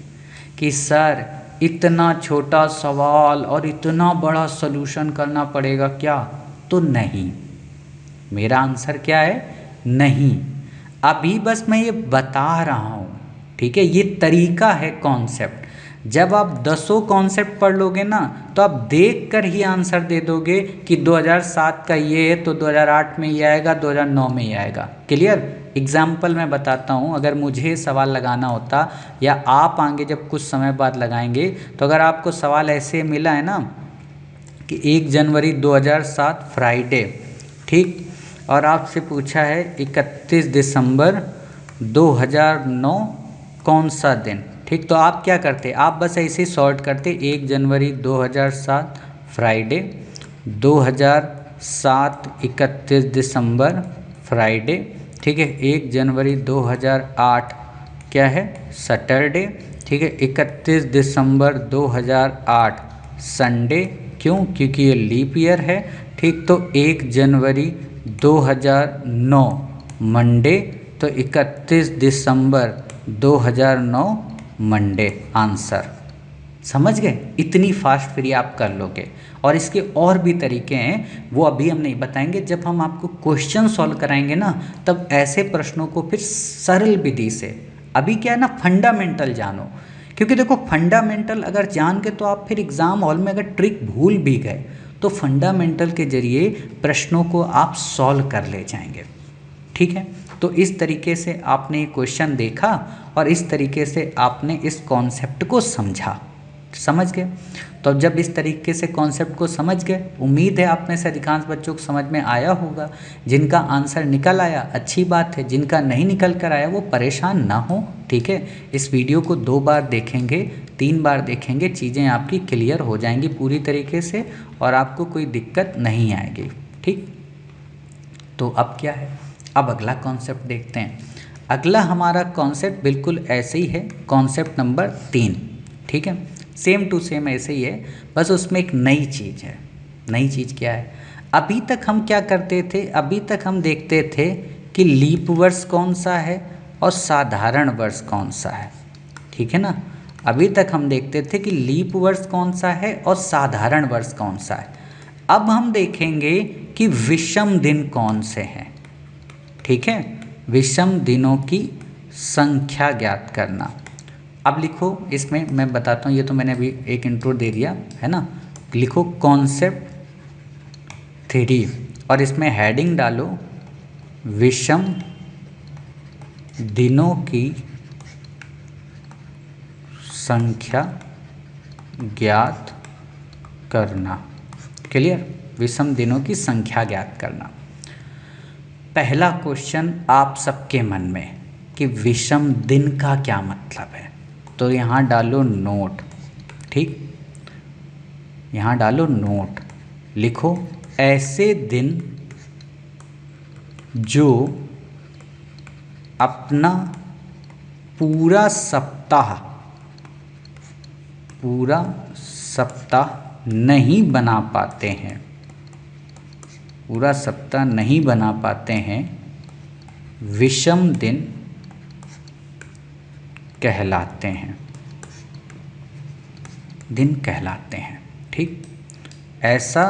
कि सर इतना छोटा सवाल और इतना बड़ा सॉल्यूशन करना पड़ेगा क्या? तो नहीं, मेरा आंसर क्या है? नहीं। अभी बस मैं ये बता रहा हूँ, ठीक है? ये तरीका है कॉन्सेप्ट। जब आप 10 कॉन्सेप्ट पढ़ लोगे ना तो आप देख कर ही आंसर दे दोगे कि 2007 का ये है तो 2008 में ये आएगा, 2009 में ये आएगा। क्लियर? एग्जाम्पल मैं बताता हूँ। अगर मुझे सवाल लगाना होता या आप आगे जब कुछ समय बाद लगाएंगे, तो अगर आपको सवाल ऐसे मिला है ना कि 1 जनवरी 2007 फ्राइडे, ठीक, और आपसे पूछा है 31 दिसंबर 2009 कौन सा दिन, ठीक, तो आप क्या करते? आप बस ऐसे ही शॉर्ट करते 1 जनवरी 2007 फ्राइडे, 2007 31 दिसंबर फ्राइडे, ठीक है, 1 जनवरी 2008 क्या है? सैटरडे, ठीक है, 31 दिसंबर 2008 संडे। क्यों? क्योंकि ये लीप ईयर है, ठीक। तो 1 जनवरी 2009 मंडे, तो 31 दिसंबर 2009 मंडे आंसर। समझ गए? इतनी फास्ट फ्री आप कर लोगे। और इसके और भी तरीके हैं, वो अभी हम नहीं बताएंगे। जब हम आपको क्वेश्चन सॉल्व कराएंगे ना, तब ऐसे प्रश्नों को फिर सरल विधि से, अभी क्या है ना, फंडामेंटल जानो। क्योंकि देखो, फंडामेंटल अगर जान के तो आप फिर एग्ज़ाम हॉल में अगर ट्रिक भूल भी गए तो फंडामेंटल के जरिए प्रश्नों को आप सॉल्व कर ले जाएंगे। ठीक है? तो इस तरीके से आपने ये क्वेश्चन देखा और इस तरीके से आपने इस कॉन्सेप्ट को समझा। समझ गए? तो जब इस तरीके से कॉन्सेप्ट को समझ गए, उम्मीद है आप में से अधिकांश बच्चों को समझ में आया होगा। जिनका आंसर निकल आया अच्छी बात है, जिनका नहीं निकल कर आया वो परेशान ना हो। ठीक है? इस वीडियो को 2 बार देखेंगे, 3 बार देखेंगे, चीज़ें आपकी क्लियर हो जाएंगी पूरी तरीके से और आपको कोई दिक्कत नहीं आएगी। ठीक? तो अब क्या है, अब अगला कॉन्सेप्ट देखते हैं। अगला हमारा कॉन्सेप्ट बिल्कुल ऐसे ही है, कॉन्सेप्ट नंबर 3। ठीक है? सेम टू सेम ऐसे ही है, बस उसमें एक नई चीज़ है। नई चीज़ क्या है? अभी तक हम क्या करते थे? अभी तक हम देखते थे कि लीप वर्ष कौन सा है और साधारण वर्ष कौन सा है। ठीक है ना? अभी तक हम देखते थे कि लीप वर्ष कौन सा है और साधारण वर्ष कौन सा है। अब हम देखेंगे कि विषम दिन कौन से हैं। ठीक है? विषम दिनों की संख्या ज्ञात करना। अब लिखो, इसमें मैं बताता हूँ, ये तो मैंने अभी एक इंट्रो दे दिया है ना। लिखो कॉन्सेप्ट 3 और इसमें हेडिंग डालो विषम दिनों की संख्या ज्ञात करना। क्लियर? विषम दिनों की संख्या ज्ञात करना। पहला क्वेश्चन आप सबके मन में कि विषम दिन का क्या मतलब है, तो यहाँ डालो नोट। ठीक? यहाँ डालो नोट। लिखो ऐसे दिन जो अपना पूरा सप्ताह नहीं बना पाते हैं, पूरा सप्ताह नहीं बना पाते हैं, विषम दिन कहलाते हैं, दिन कहलाते हैं। ठीक, ऐसा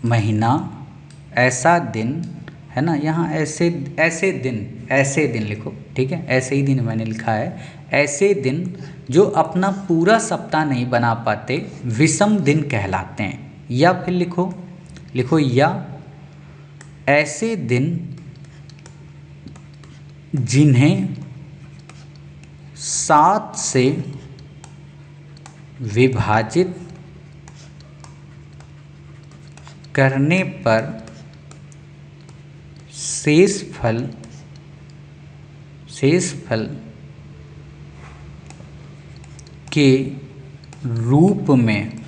महीना, ऐसा दिन है ना, यहाँ ऐसे दिन लिखो। ठीक है, ऐसे ही दिन मैंने लिखा है। ऐसे दिन जो अपना पूरा सप्ताह नहीं बना पाते विषम दिन कहलाते हैं। या फिर लिखो या ऐसे दिन जिन्हें 7 से विभाजित करने पर शेषफल के रूप में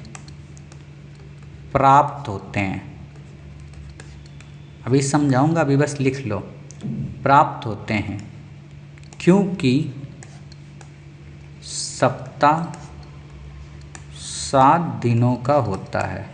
प्राप्त होते हैं। अभी समझाऊंगा, अभी बस लिख लो। प्राप्त होते हैं क्योंकि सप्ताह 7 दिनों का होता है,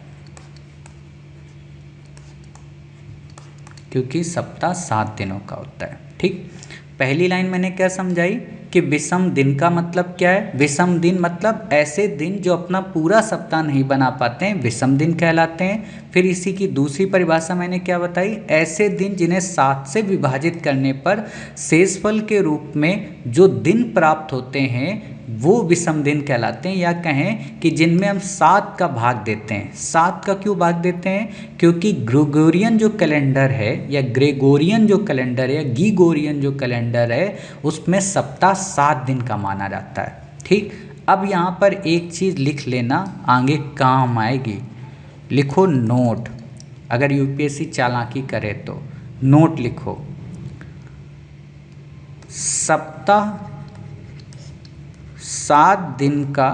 क्योंकि सप्ताह 7 दिनों का होता है। ठीक, पहली लाइन मैंने क्या समझाई कि विषम दिन का मतलब क्या है। विषम दिन मतलब ऐसे दिन जो अपना पूरा सप्ताह नहीं बना पाते हैं, विषम दिन कहलाते हैं। फिर इसी की दूसरी परिभाषा मैंने क्या बताई, ऐसे दिन जिन्हें 7 से विभाजित करने पर शेषफल के रूप में जो दिन प्राप्त होते हैं वो विषम दिन कहलाते हैं। या कहें कि जिनमें हम 7 का भाग देते हैं। 7 का क्यों भाग देते हैं, क्योंकि ग्रेगोरियन जो कैलेंडर है या ग्रेगोरियन जो कैलेंडर है या गीगोरियन जो कैलेंडर है उसमें सप्ताह 7 दिन का माना जाता है। ठीक, अब यहाँ पर एक चीज़ लिख लेना, आगे काम आएगी। लिखो नोट, अगर यूपीएससी चालाकी करे तो नोट लिखो। सप्ताह 7 दिन का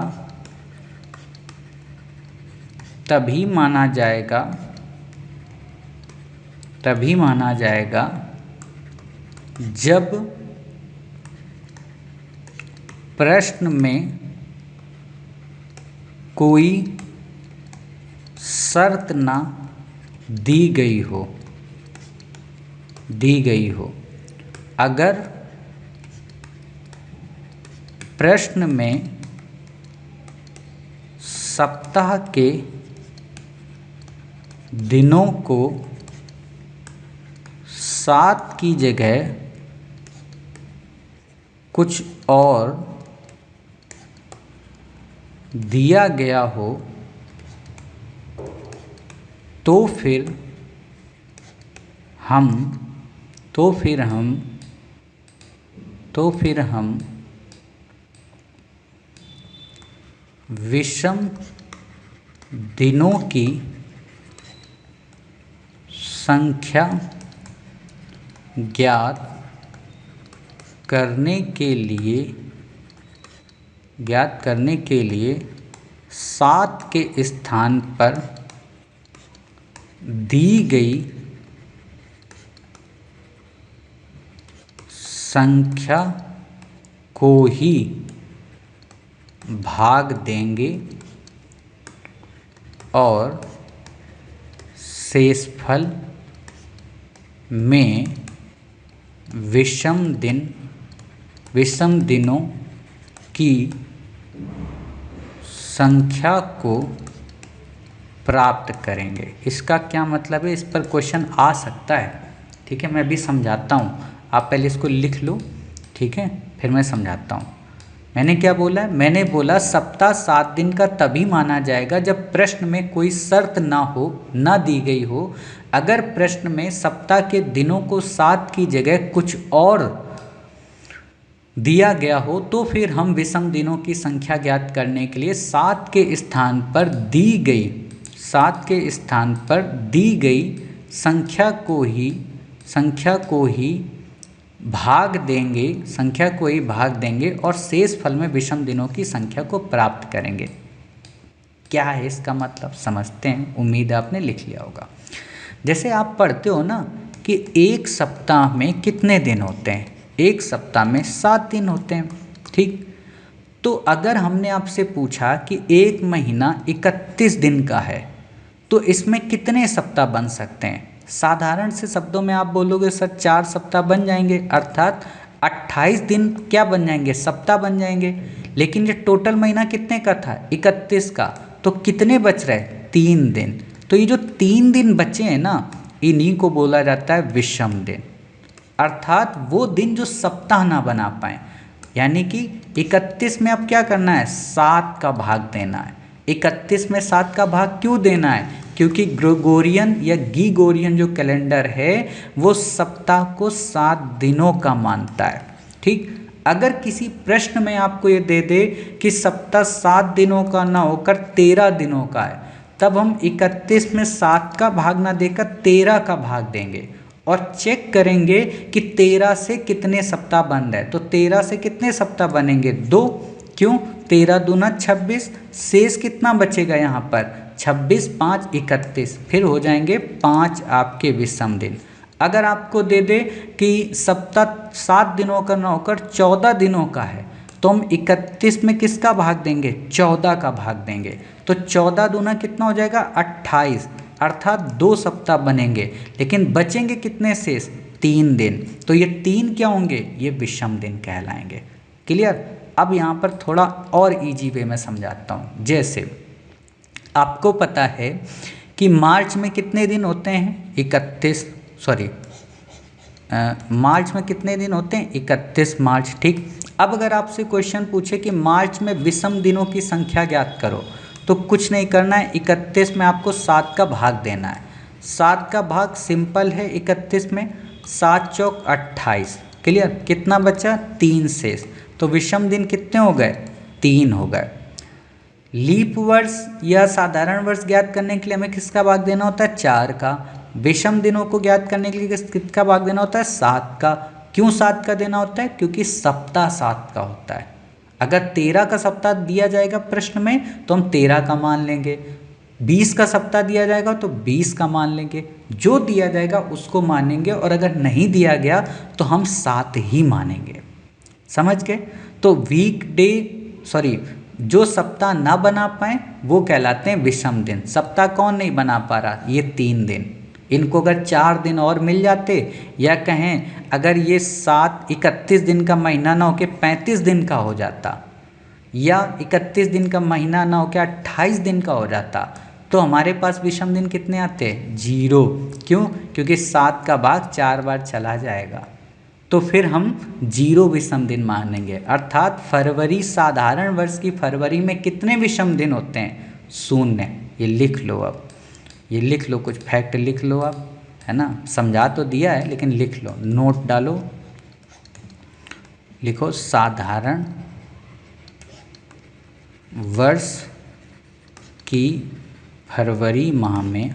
तभी माना जाएगा जब प्रश्न में कोई शर्त ना दी गई हो। अगर प्रश्न में सप्ताह के दिनों को 7 की जगह कुछ और दिया गया हो तो फिर हम विषम दिनों की संख्या ज्ञात करने के लिए 7 के स्थान पर दी गई संख्या को ही भाग देंगे और शेषफल में विषम दिनों की संख्या को प्राप्त करेंगे। इसका क्या मतलब है, इस पर क्वेश्चन आ सकता है। ठीक है, मैं भी समझाता हूँ, आप पहले इसको लिख लो। ठीक है, फिर मैं समझाता हूँ। मैंने क्या बोला, मैंने बोला सप्ताह 7 दिन का तभी माना जाएगा जब प्रश्न में कोई शर्त ना दी गई हो। अगर प्रश्न में सप्ताह के दिनों को 7 की जगह कुछ और दिया गया हो तो फिर हम विषम दिनों की संख्या ज्ञात करने के लिए 7 के स्थान पर दी गई संख्या को ही भाग देंगे और शेषफल में विषम दिनों की संख्या को प्राप्त करेंगे। क्या है इसका मतलब, समझते हैं। उम्मीद आपने लिख लिया होगा। जैसे आप पढ़ते हो ना कि एक सप्ताह में कितने दिन होते हैं। एक सप्ताह में 7 दिन होते हैं। ठीक, तो अगर हमने आपसे पूछा कि एक महीना 31 दिन का है तो इसमें कितने सप्ताह बन सकते हैं। साधारण से शब्दों में आप बोलोगे सर 4 सप्ताह बन जाएंगे, अर्थात 28 दिन क्या बन जाएंगे, सप्ताह बन जाएंगे। लेकिन ये टोटल महीना कितने का था, 31 का, तो कितने बच रहे, 3 दिन। तो ये जो 3 दिन बचे हैं ना, इन्हीं को बोला जाता है विषम दिन, अर्थात वो दिन जो सप्ताह ना बना पाए। यानी कि 31 में अब क्या करना है, 7 का भाग देना है। 31 में 7 का भाग क्यों देना है, क्योंकि ग्रेगोरियन या गीगोरियन जो कैलेंडर है वो सप्ताह को 7 दिनों का मानता है। ठीक, अगर किसी प्रश्न में आपको ये दे दे कि सप्ताह 7 दिनों का ना होकर 13 दिनों का है, तब हम 31 में 7 का भाग ना देकर 13 का भाग देंगे और चेक करेंगे कि 13 से कितने सप्ताह बन रहे हैं। तो 13 से कितने सप्ताह बनेंगे, 2। क्यों, 13 दूना 26, शेष कितना बचेगा यहाँ पर, 26, 5, 31, फिर हो जाएंगे 5 आपके विषम दिन। अगर आपको दे दे कि सप्ताह 7 दिनों का ना होकर 14 दिनों का है, तो हम 31 में किसका भाग देंगे, 14 का भाग देंगे। तो 14 दूना कितना हो जाएगा, 28, अर्थात 2 सप्ताह बनेंगे। लेकिन बचेंगे कितने शेष, 3 दिन। तो ये 3 क्या होंगे, ये विषम दिन कहलाएंगे। क्लियर। अब यहाँ पर थोड़ा और इजी वे में समझाता हूँ। जैसे आपको पता है कि मार्च में कितने दिन होते हैं, 31, मार्च में कितने दिन होते हैं, 31 मार्च। ठीक, अब अगर आपसे क्वेश्चन पूछे कि मार्च में विषम दिनों की संख्या ज्ञात करो, तो कुछ नहीं करना है, 31 में आपको 7 का भाग देना है। 7 का भाग सिंपल है 31 में, 7 चौक 28। क्लियर, कितना बचा, 3 शेष। तो विषम दिन कितने हो गए, 3 हो गए। लीप वर्ष या साधारण वर्ष ज्ञात करने के लिए हमें किसका भाग देना होता है, 4 का। विषम दिनों को ज्ञात करने के लिए किसका भाग देना होता है, 7 का। क्यों 7 का देना होता है, क्योंकि सप्ताह 7 का होता है। अगर 13 का सप्ताह दिया जाएगा प्रश्न में तो हम 13 का मान लेंगे, 20 का सप्ताह दिया जाएगा तो 20 का मान लेंगे, जो दिया जाएगा उसको मानेंगे, और अगर नहीं दिया गया तो हम 7 ही मानेंगे। समझ गए। तो जो सप्ताह ना बना पाए वो कहलाते हैं विषम दिन। सप्ताह कौन नहीं बना पा रहा, ये 3 दिन। इनको अगर 4 दिन और मिल जाते, या कहें अगर ये 31 दिन का महीना ना होके 35 दिन का हो जाता, या 31 दिन का महीना ना होके 28 दिन का हो जाता, तो हमारे पास विषम दिन कितने आते, 0। क्यों, क्योंकि 7 का भाग 4 बार चला जाएगा, तो फिर हम 0 विषम दिन मानेंगे। अर्थात फरवरी, साधारण वर्ष की फरवरी में कितने विषम दिन होते हैं, 0। ये लिख लो, अब ये लिख लो, कुछ फैक्ट लिख लो आप, है ना। समझा तो दिया है लेकिन लिख लो, नोट डालो, लिखो साधारण वर्ष की फरवरी माह में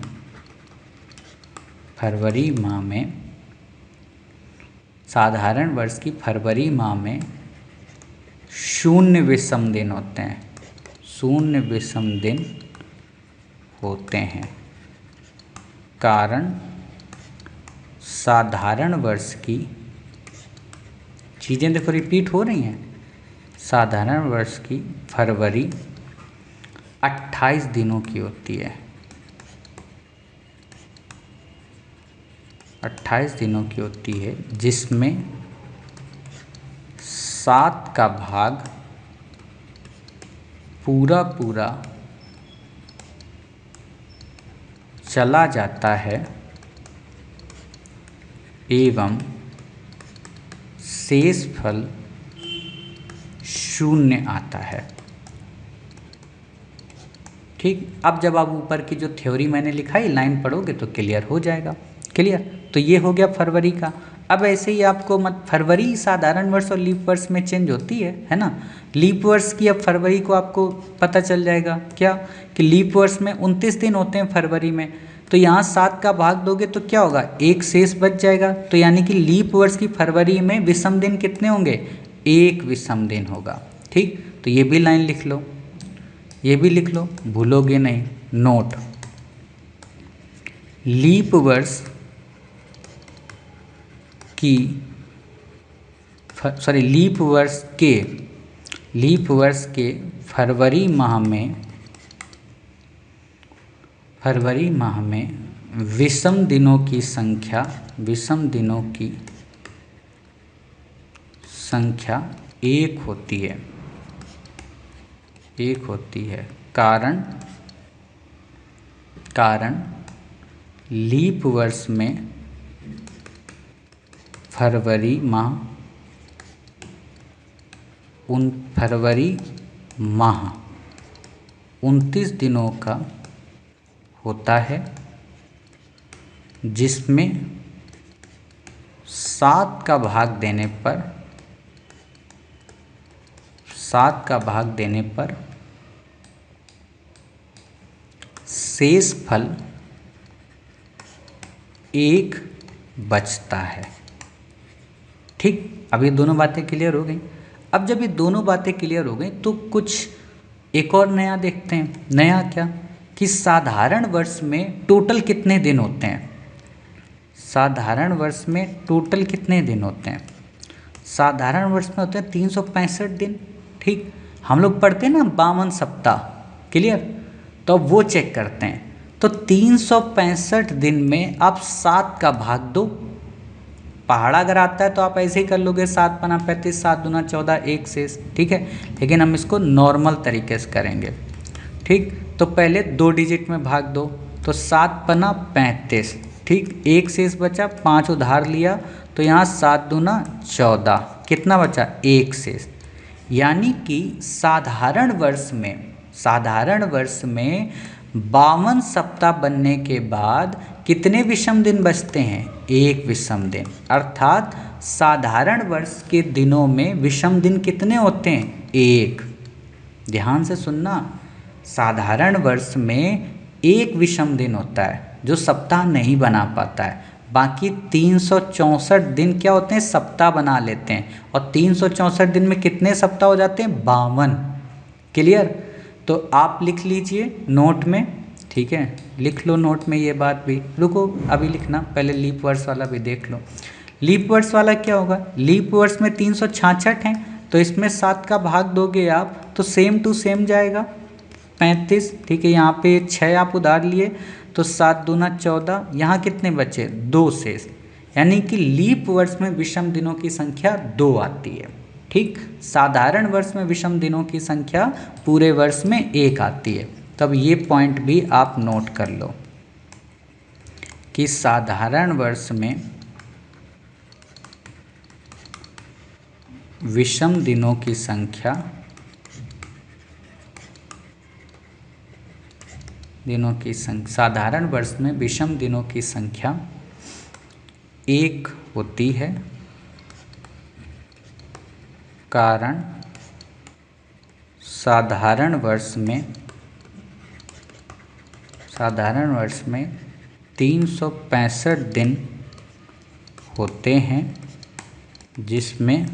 साधारण वर्ष की फरवरी माह में 0 विषम दिन होते हैं, 0 विषम दिन होते हैं। कारण साधारण वर्ष की चीज़ें देखो रिपीट हो रही हैं। साधारण वर्ष की फरवरी 28 दिनों की होती है, 28 दिनों की होती है, जिसमें 7 का भाग पूरा चला जाता है एवं शेष फल 0 आता है। ठीक, अब जब आप ऊपर की जो थ्योरी मैंने लिखाई लाइन पढ़ोगे तो क्लियर हो जाएगा। क्लियर, तो ये हो गया फरवरी का। अब ऐसे ही आपको फरवरी साधारण वर्ष और लीप वर्ष में चेंज होती है ना। लीप वर्ष की अब फरवरी को आपको पता चल जाएगा क्या, कि लीप वर्ष में 29 दिन होते हैं फरवरी में, तो यहाँ 7 का भाग दोगे तो क्या होगा, 1 शेष बच जाएगा। तो यानी कि लीप वर्ष की फरवरी में विषम दिन कितने होंगे, 1 विषम दिन होगा। ठीक, तो ये भी लाइन लिख लो, ये भी लिख लो, भूलोगे नहीं। नोट, लीप वर्ष की लीप वर्ष के फरवरी माह में विषम दिनों की संख्या एक होती है। कारण लीप वर्ष में फरवरी माह 29 दिनों का होता है, जिसमें 7 का भाग देने पर शेष फल 1 बचता है। ठीक, अब ये दोनों बातें क्लियर हो गई। अब जब ये दोनों बातें क्लियर हो गई तो कुछ एक और नया देखते हैं। नया क्या कि साधारण वर्ष में टोटल कितने दिन होते हैं। साधारण वर्ष में होते हैं 365 दिन। ठीक, हम लोग पढ़ते हैं ना 52 सप्ताह, क्लियर। तो वो चेक करते हैं। तो 365 दिन में आप 7 का भाग दो। पहाड़ा अगर आता है तो आप ऐसे ही कर लोगे, 7 पना 35, 7 दूना 14, 1 शेष। ठीक है, लेकिन हम इसको नॉर्मल तरीके से करेंगे। ठीक, तो पहले 2 डिजिट में भाग दो, तो 7 पना 35। ठीक, 1 शेष बचा, 5 उधार लिया, तो यहाँ 7 दूना 14, कितना बचा 1 शेष। यानी कि साधारण वर्ष में 52 सप्ताह बनने के बाद कितने विषम दिन बचते हैं, 1 विषम दिन। अर्थात साधारण वर्ष के दिनों में विषम दिन कितने होते हैं, 1। ध्यान से सुनना, साधारण वर्ष में 1 विषम दिन होता है जो सप्ताह नहीं बना पाता है। बाकी 364 दिन क्या होते हैं, सप्ताह बना लेते हैं। और 364 दिन में कितने सप्ताह हो जाते हैं, 52। क्लियर। तो आप लिख लीजिए नोट में। ठीक है, लिख लो नोट में ये बात भी। रुको अभी लिखना, पहले लीप वर्ष वाला भी देख लो। लीप वर्ष वाला क्या होगा, लीप वर्ष में 366 हैं, तो इसमें 7 का भाग दोगे आप तो सेम टू सेम जाएगा 35। ठीक है, यहाँ पे 6 आप उधार लिए तो 7 दूना 14, यहाँ कितने बचे 2 शेष। यानी कि लीप वर्ष में विषम दिनों की संख्या 2 आती है। ठीक, साधारण वर्ष में विषम दिनों की संख्या पूरे वर्ष में 1 आती है। तब ये पॉइंट भी आप नोट कर लो कि साधारण वर्ष में विषम दिनों की संख्या साधारण वर्ष में विषम दिनों की संख्या 1 होती है। कारण साधारण वर्ष में 365 दिन होते हैं, जिसमें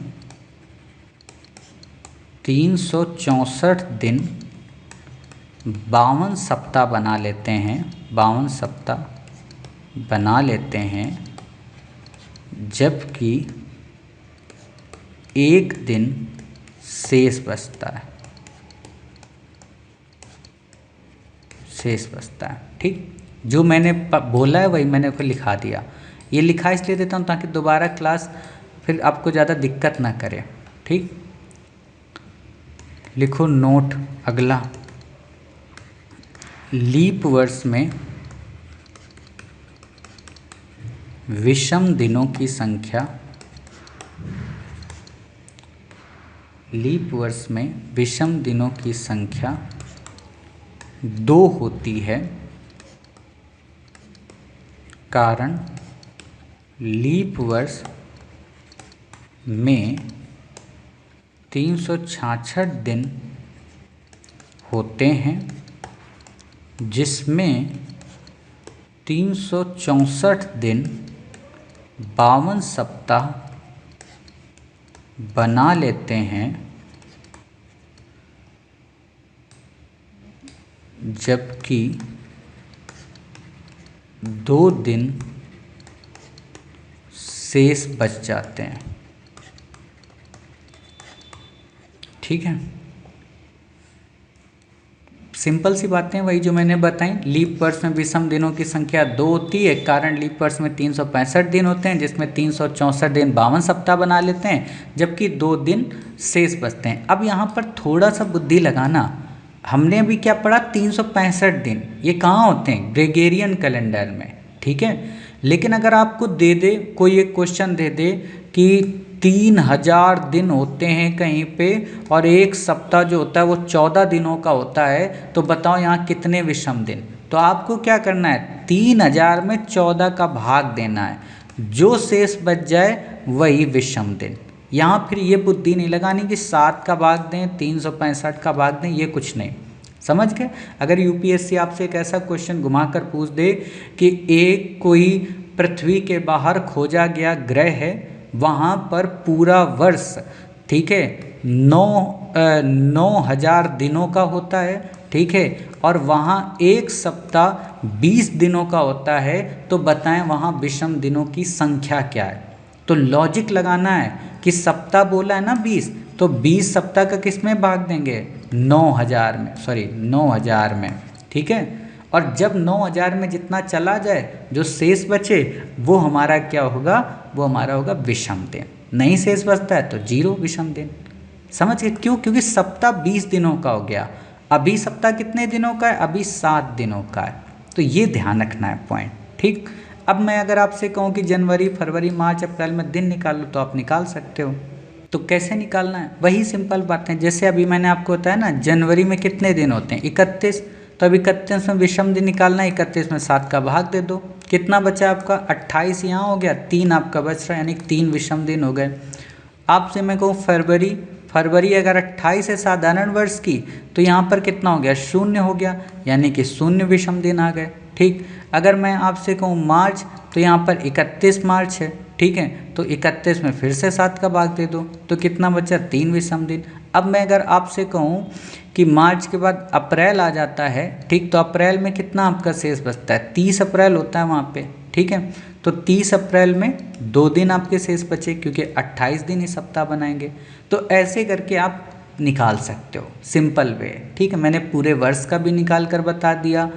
364 दिन 52 सप्ताह बना लेते हैं, जबकि 1 दिन शेष बचता है। ठीक, जो मैंने बोला है वही मैंने फिर लिखा दिया। ये लिखा इसलिए देता हूँ ताकि दोबारा क्लास फिर आपको ज़्यादा दिक्कत ना करे। ठीक, लिखो नोट अगला, लीप वर्ष में विषम दिनों की संख्या 2 होती है। कारण लीप वर्ष में 366 दिन होते हैं, जिसमें 364 दिन 52 सप्ताह बना लेते हैं, जबकि 2 दिन शेष बच जाते हैं। ठीक है, सिंपल सी बातें वही जो मैंने बताई। लीप वर्ष में विषम दिनों की संख्या 2 होती है, कारण लीप वर्ष में 365 दिन होते हैं, जिसमें 364 दिन 52 सप्ताह बना लेते हैं, जबकि 2 दिन शेष बचते हैं। अब यहाँ पर थोड़ा सा बुद्धि लगाना, हमने अभी क्या पढ़ा, 365 दिन, ये कहाँ होते हैं, ग्रेगोरियन कैलेंडर में। ठीक है, लेकिन अगर आपको दे दे, कोई एक क्वेश्चन दे दे कि 3000 दिन होते हैं कहीं पे और एक सप्ताह जो होता है वो 14 दिनों का होता है, तो बताओ यहाँ कितने विषम दिन। तो आपको क्या करना है, 3000 में 14 का भाग देना है, जो शेष बच जाए वही विषम दिन। यहाँ फिर ये बुद्धि नहीं लगानी कि 7 का भाग दें, 365 का भाग दें, ये कुछ नहीं। समझ गए। अगर यूपीएससी आपसे एक ऐसा क्वेश्चन घुमाकर पूछ दे कि एक कोई पृथ्वी के बाहर खोजा गया ग्रह है, वहाँ पर पूरा वर्ष, ठीक है, 9,000 दिनों का होता है, ठीक है, और वहाँ एक सप्ताह 20 दिनों का होता है, तो बताएं वहाँ विषम दिनों की संख्या क्या है। तो लॉजिक लगाना है कि सप्ताह बोला है ना 20, तो 20 सप्ताह का किस में भाग देंगे, 9,000 में, सॉरी 9,000 में। ठीक है, और जब 9,000 में जितना चला जाए, जो शेष बचे वो हमारा क्या होगा, वो हमारा होगा विषम दिन। नहीं शेष बचता है तो 0 विषम दिन। समझ गए क्यों, क्योंकि सप्ताह 20 दिनों का हो गया। अभी सप्ताह कितने दिनों का है, अभी 7 दिनों का है। तो ये ध्यान रखना है पॉइंट। ठीक, अब मैं अगर आपसे कहूँ कि जनवरी, फरवरी, मार्च, अप्रैल में दिन निकालो, तो आप निकाल सकते हो। तो कैसे निकालना है, वही सिंपल बात है। जैसे अभी मैंने आपको बताया ना, जनवरी में कितने दिन होते हैं, 31, तो अब 31 में विषम दिन निकालना है, 31 में 7 का भाग दे दो, कितना बचा आपका, 28 यहाँ हो गया, 3 आपका बच रहा है, यानी 3 विषम दिन हो गए। आपसे मैं कहूँ फरवरी, फरवरी अगर 28 है साधारण वर्ष की, तो यहाँ पर कितना हो गया, 0 हो गया, यानी कि 0 विषम दिन आ गए। ठीक, अगर मैं आपसे कहूँ मार्च, तो यहाँ पर 31 मार्च है, ठीक है, तो 31 में फिर से 7 का भाग दे दो, तो कितना बचा, 3 विषम दिन। अब मैं अगर आपसे कहूँ कि मार्च के बाद अप्रैल आ जाता है, ठीक, तो अप्रैल में कितना आपका शेष बचता है, 30 अप्रैल होता है वहाँ पे। ठीक है, तो 30 अप्रैल में 2 दिन आपके शेष बचे, क्योंकि 28 दिन ही सप्ताह बनाएंगे। तो ऐसे करके आप निकाल सकते हो, सिंपल वे। ठीक है, मैंने पूरे वर्ष का भी निकाल कर बता दिया,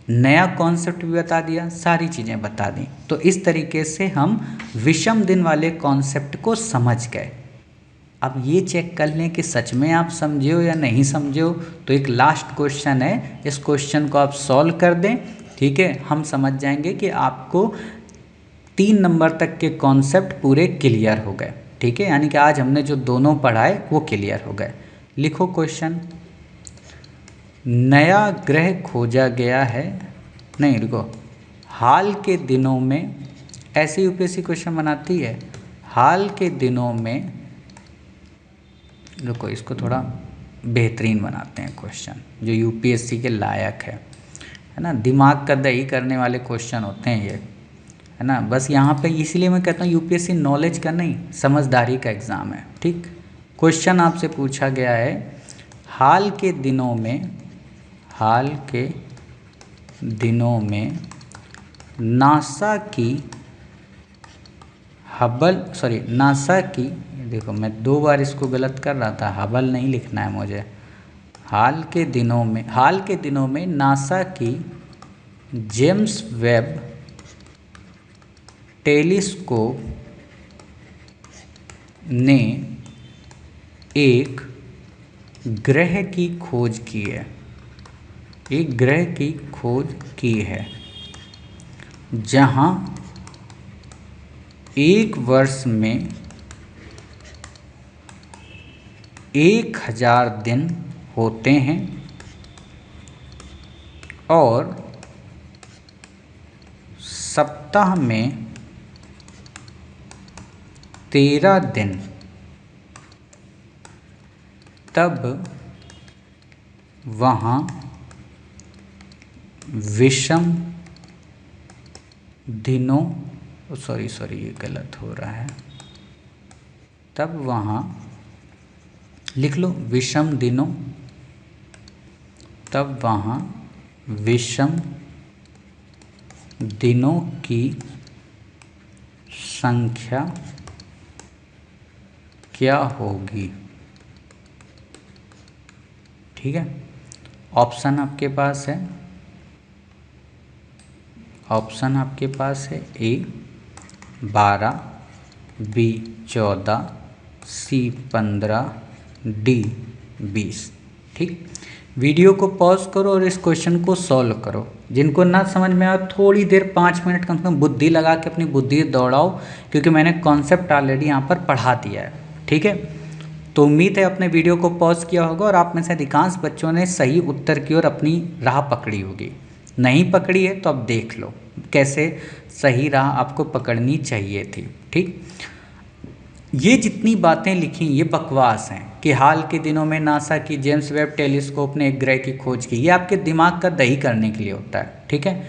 नया कॉन्सेप्ट भी बता दिया, सारी चीज़ें बता दी। तो इस तरीके से हम विषम दिन वाले कॉन्सेप्ट को समझ गए। अब ये चेक कर लें कि सच में आप समझे हो या नहीं समझे हो। तो एक लास्ट क्वेश्चन है, इस क्वेश्चन को आप सॉल्व कर दें, ठीक है, हम समझ जाएंगे कि आपको 3 नंबर तक के कॉन्सेप्ट पूरे क्लियर हो गए। ठीक है, यानी कि आज हमने जो दोनों पढ़ाए वो क्लियर हो गए। लिखो क्वेश्चन, नया ग्रह खोजा गया है, नहीं रुको, हाल के दिनों में, ऐसे यूपीएससी क्वेश्चन बनाती है, हाल के दिनों में, रुको इसको थोड़ा बेहतरीन बनाते हैं क्वेश्चन, जो यूपीएससी के लायक है ना, दिमाग का दही करने वाले क्वेश्चन होते हैं ये, है ना। बस यहाँ पे इसीलिए मैं कहता हूँ यूपीएससी नॉलेज का नहीं, समझदारी का एग्ज़ाम है। ठीक, क्वेश्चन आपसे पूछा गया है, हाल के दिनों में, हाल के दिनों में नासा की हबल, सॉरी नासा की, देखो मैं 2 बार इसको गलत कर रहा था, हबल नहीं लिखना है मुझे, हाल के दिनों में, हाल के दिनों में नासा की जेम्स वेब टेलीस्कोप ने एक ग्रह की खोज की है, एक ग्रह की खोज की है जहां एक वर्ष में 1000 दिन होते हैं और सप्ताह में 13 दिन, तब वहाँ विषम दिनों, सॉरी ये गलत हो रहा है, तब वहाँ लिख लो विषम दिनों, तब वहाँ विषम दिनों की संख्या क्या होगी। ठीक है, ऑप्शन आपके पास है, ऑप्शन आपके पास है ए 12, बी 14, सी 15, डी 20। ठीक, वीडियो को पॉज करो और इस क्वेश्चन को सॉल्व करो। जिनको ना समझ में आए थोड़ी देर 5 मिनट कम से कम बुद्धि लगा के अपनी बुद्धि दौड़ाओ, क्योंकि मैंने कॉन्सेप्ट ऑलरेडी यहाँ पर पढ़ा दिया है। ठीक है, तो उम्मीद है अपने वीडियो को पॉज किया होगा और आप में से अधिकांश बच्चों ने सही उत्तर की ओर अपनी राह पकड़ी होगी। नहीं पकड़ी है तो अब देख लो कैसे सही राह आपको पकड़नी चाहिए थी। ठीक, ये जितनी बातें लिखी ये बकवास हैं कि हाल के दिनों में नासा की जेम्स वेब टेलीस्कोप ने एक ग्रह की खोज की, ये आपके दिमाग का दही करने के लिए होता है। ठीक है,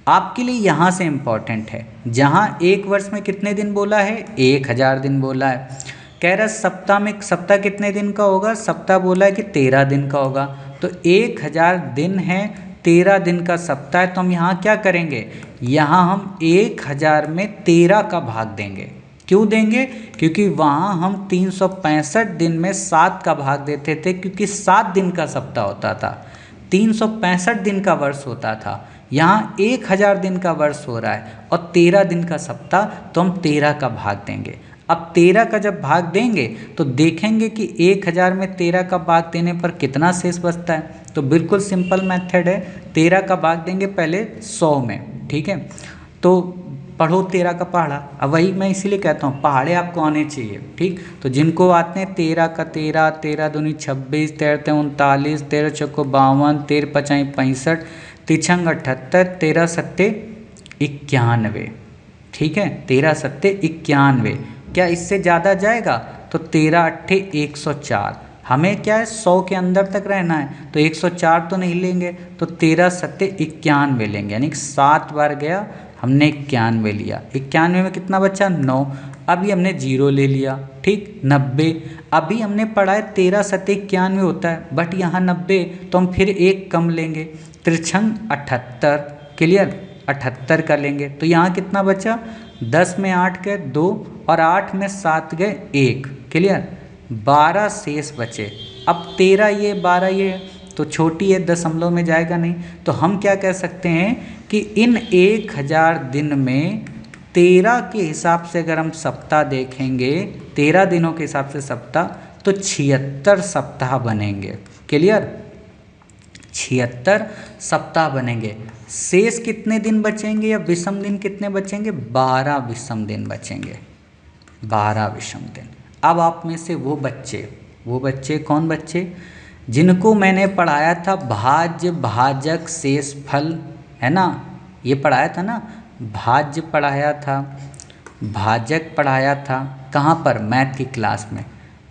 आपके लिए यहाँ से इम्पॉर्टेंट है, जहाँ एक वर्ष में कितने दिन बोला है, 1000 दिन बोला है। कह रहा सप्ताह में, सप्ताह कितने दिन का होगा, सप्ताह बोला है कि 13 दिन का होगा। तो 1000 दिन है, 13 दिन का सप्ताह है, तो हम यहाँ क्या करेंगे, यहाँ हम 1000 में 13 का भाग देंगे। क्यों देंगे, क्योंकि वहाँ हम 365 दिन में 7 का भाग देते थे, क्योंकि 7 दिन का सप्ताह होता था, 365 दिन का वर्ष होता था। यहाँ 1000 दिन का वर्ष हो रहा है और 13 दिन का सप्ताह, तो हम 13 का भाग देंगे। अब 13 का जब भाग देंगे तो देखेंगे कि 1000 में 13 का भाग देने पर कितना शेष बचता है। तो बिल्कुल सिंपल मेथड है, 13 का भाग देंगे पहले 100 में। ठीक है, तो पढ़ो 13 का पहाड़ा। अब वही मैं इसीलिए कहता हूँ पहाड़े आपको आने चाहिए। ठीक, तो जिनको आते हैं 13 का 13, 13 दूनी 26, 13 39, 13 चौको 52, 13 पचाई 65, तिछंग 78, 13 सत्ते 91। ठीक है, 13 सत्ते 91। क्या इससे ज़्यादा जाएगा, तो 13 अट्ठे 104। हमें क्या है 100 के अंदर तक रहना है, तो 104 तो नहीं लेंगे, तो 13 सत्ते 91 लेंगे, यानी कि 7 बार गया हमने 91 लिया। 91 में कितना बचा, 9। अभी हमने 0 ले लिया। ठीक, 90। अभी हमने पढ़ा है 13 सत्ते 91 होता है, बट यहाँ 90, तो हम फिर एक कम लेंगे, त्रिछंग 78। क्लियर, 78 का लेंगे, तो यहाँ कितना बचा, 10 में 8 गए 2 और 8 में 7 गए 1। क्लियर, 12 शेष बचे। अब 13 ये 12 ये तो छोटी है, दशमलव में जाएगा नहीं, तो हम क्या कह सकते हैं कि इन 1000 दिन में 13 के हिसाब से अगर हम सप्ताह देखेंगे, 13 दिनों के हिसाब से सप्ताह, तो 76 सप्ताह बनेंगे। क्लियर, 76 सप्ताह बनेंगे। शेष कितने दिन बचेंगे या विषम दिन कितने बचेंगे, 12 विषम दिन बचेंगे, 12 विषम दिन। अब आप में से वो बच्चे कौन बच्चे, जिनको मैंने पढ़ाया था भाज्य भाजक शेषफल, है ना, ये पढ़ाया था ना, भाज्य पढ़ाया था, भाजक पढ़ाया था, कहाँ पर, मैथ की क्लास में,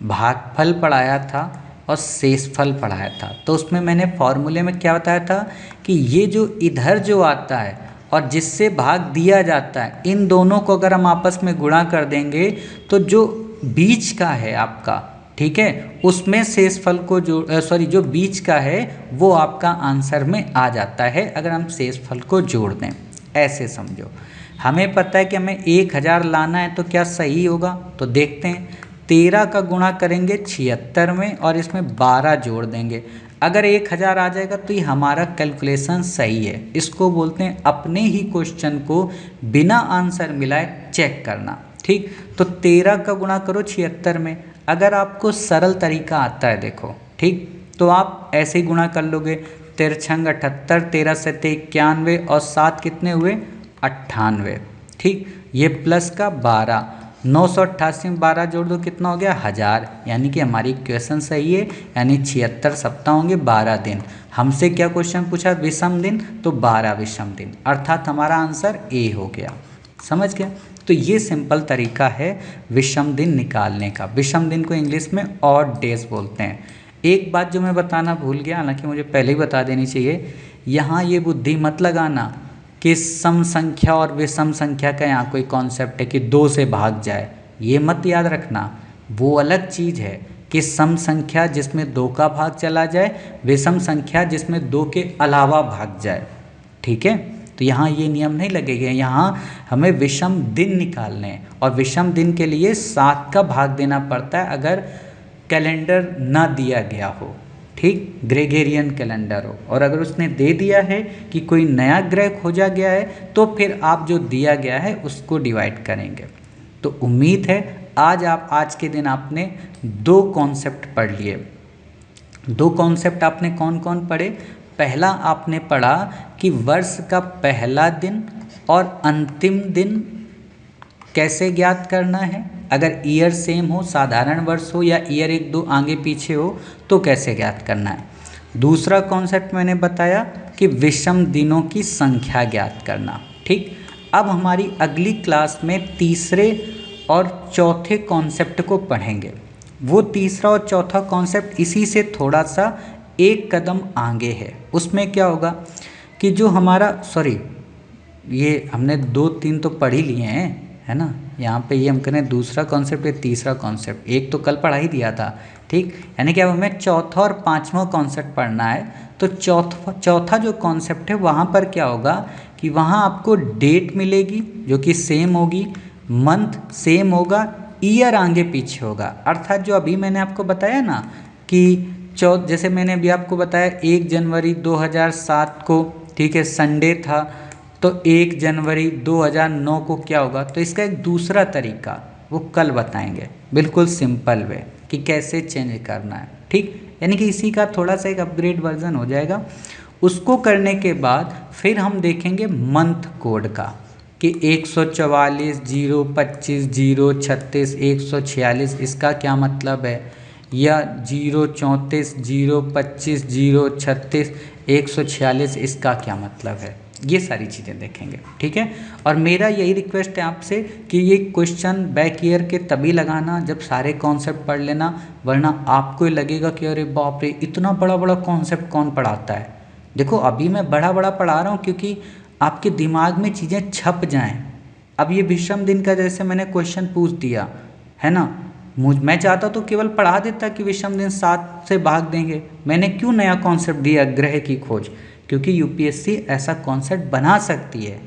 भागफल पढ़ाया था और शेषफल पढ़ाया था। तो उसमें मैंने फॉर्मूले में क्या बताया था कि ये जो इधर जो आता है और जिससे भाग दिया जाता है, इन दोनों को अगर हम आपस में गुणा कर देंगे तो जो बीच का है आपका, ठीक है, उसमें शेषफल को जो बीच का है वो आपका आंसर में आ जाता है अगर हम शेषफल को जोड़ दें। ऐसे समझो, हमें पता है कि हमें 1000 लाना है, तो क्या सही होगा, तो देखते हैं। 13 का गुणा करेंगे 76 में और इसमें 12 जोड़ देंगे, अगर 1000 आ जाएगा तो ये हमारा कैलकुलेशन सही है। इसको बोलते हैं अपने ही क्वेश्चन को बिना आंसर मिलाए चेक करना। ठीक, तो 13 का गुणा करो 76 में। अगर आपको सरल तरीका आता है देखो, ठीक, तो आप ऐसे ही गुणा कर लोगे, 13 78, 13 सत्ते 91 और 7 कितने हुए, 98। ठीक, ये प्लस का 12, 988 में 12 जोड़ दो कितना हो गया, 1000। यानी कि हमारी इक्वेशन सही है, यानी 76 सप्ताह होंगे 12 दिन। हमसे क्या क्वेश्चन पूछा, विषम दिन, तो 12 विषम दिन, अर्थात हमारा आंसर ए हो गया। समझ गया, तो ये सिंपल तरीका है विषम दिन निकालने का। विषम दिन को इंग्लिश में ऑड डेज बोलते हैं। एक बात जो मैं बताना भूल गया, हालांकि मुझे पहले ही बता देनी चाहिए, यहाँ ये बुद्धि मत लगाना कि सम संख्या और विषम संख्या का यहाँ कोई कॉन्सेप्ट है कि 2 से भाग जाए, ये मत याद रखना। वो अलग चीज़ है कि सम संख्या जिसमें 2 का भाग चला जाए, विषम संख्या जिसमें 2 के अलावा भाग जाए। ठीक है, तो यहाँ ये नियम नहीं लगेगा, यहाँ हमें विषम दिन निकालने हैं और विषम दिन के लिए 7 का भाग देना पड़ता है अगर कैलेंडर ना दिया गया हो, ठीक, ग्रेगोरियन कैलेंडर हो। और अगर उसने दे दिया है कि कोई नया ग्रह खोजा गया है तो फिर आप जो दिया गया है उसको डिवाइड करेंगे। तो उम्मीद है आज के दिन आपने 2 कॉन्सेप्ट पढ़ लिए। 2 कॉन्सेप्ट आपने कौन कौन पढ़े? पहला आपने पढ़ा कि वर्ष का पहला दिन और अंतिम दिन कैसे ज्ञात करना है, अगर ईयर सेम हो, साधारण वर्ष हो या ईयर 1-2 आगे पीछे हो तो कैसे ज्ञात करना है। दूसरा कॉन्सेप्ट मैंने बताया कि विषम दिनों की संख्या ज्ञात करना, ठीक। अब हमारी अगली क्लास में तीसरे और चौथे कॉन्सेप्ट को पढ़ेंगे। वो तीसरा और चौथा कॉन्सेप्ट इसी से थोड़ा सा एक कदम आगे है। उसमें क्या होगा कि जो हमारा ये हमने 2-3 तो पढ़ ही लिए हैं, है ना। यहाँ पे ये हम करें दूसरा कॉन्सेप्ट या तीसरा कॉन्सेप्ट, एक तो कल पढ़ा ही दिया था, ठीक। यानी कि अब हमें चौथा और पांचवा कॉन्सेप्ट पढ़ना है। तो चौथा जो कॉन्सेप्ट है वहाँ पर क्या होगा कि वहाँ आपको डेट मिलेगी जो कि सेम होगी, मंथ सेम होगा, ईयर आगे पीछे होगा। अर्थात जो अभी मैंने आपको बताया ना कि जैसे मैंने अभी आपको बताया 1 जनवरी 2007 को, ठीक है, संडे था, तो 1 जनवरी 2009 को क्या होगा। तो इसका एक दूसरा तरीका वो कल बताएंगे, बिल्कुल सिंपल वे कि कैसे चेंज करना है, ठीक। यानी कि इसी का थोड़ा सा एक अपग्रेड वर्जन हो जाएगा। उसको करने के बाद फिर हम देखेंगे मंथ कोड का कि 144, 025, 036, 146 इसका क्या मतलब है, या 034, 025, 036, 146 इसका क्या मतलब है। ये सारी चीज़ें देखेंगे, ठीक है। और मेरा यही रिक्वेस्ट है आपसे कि ये क्वेश्चन बैक ईयर के तभी लगाना जब सारे कॉन्सेप्ट पढ़ लेना, वरना आपको लगेगा कि अरे बाप रे इतना बड़ा बड़ा कॉन्सेप्ट कौन पढ़ाता है। देखो अभी मैं बड़ा बड़ा पढ़ा रहा हूँ क्योंकि आपके दिमाग में चीज़ें छप जाएं। अब ये विषम दिन का जैसे मैंने क्वेश्चन पूछ दिया है ना, मैं चाहता तो केवल पढ़ा देता कि विषम दिन 7 से भाग देंगे। मैंने क्यों नया कॉन्सेप्ट दिया ग्रह की खोज, क्योंकि यूपीएससी ऐसा कॉन्सेप्ट बना सकती है।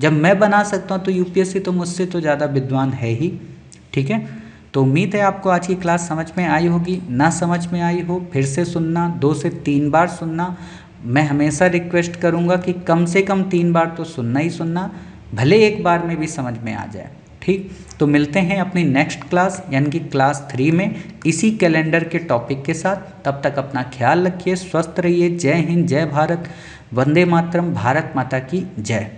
जब मैं बना सकता हूँ तो यूपीएससी तो मुझसे तो ज़्यादा विद्वान है ही, ठीक है। तो उम्मीद है आपको आज की क्लास समझ में आई होगी। ना समझ में आई हो फिर से सुनना, 2 से 3 बार सुनना। मैं हमेशा रिक्वेस्ट करूँगा कि कम से कम 3 बार तो सुनना ही सुनना, भले एक बार में भी समझ में आ जाए, ठीक। तो मिलते हैं अपनी नेक्स्ट क्लास यानी कि क्लास 3 में इसी कैलेंडर के टॉपिक के साथ। तब तक अपना ख्याल रखिए, स्वस्थ रहिए। जय हिंद, जय भारत, वंदे मातरम, भारत माता की जय।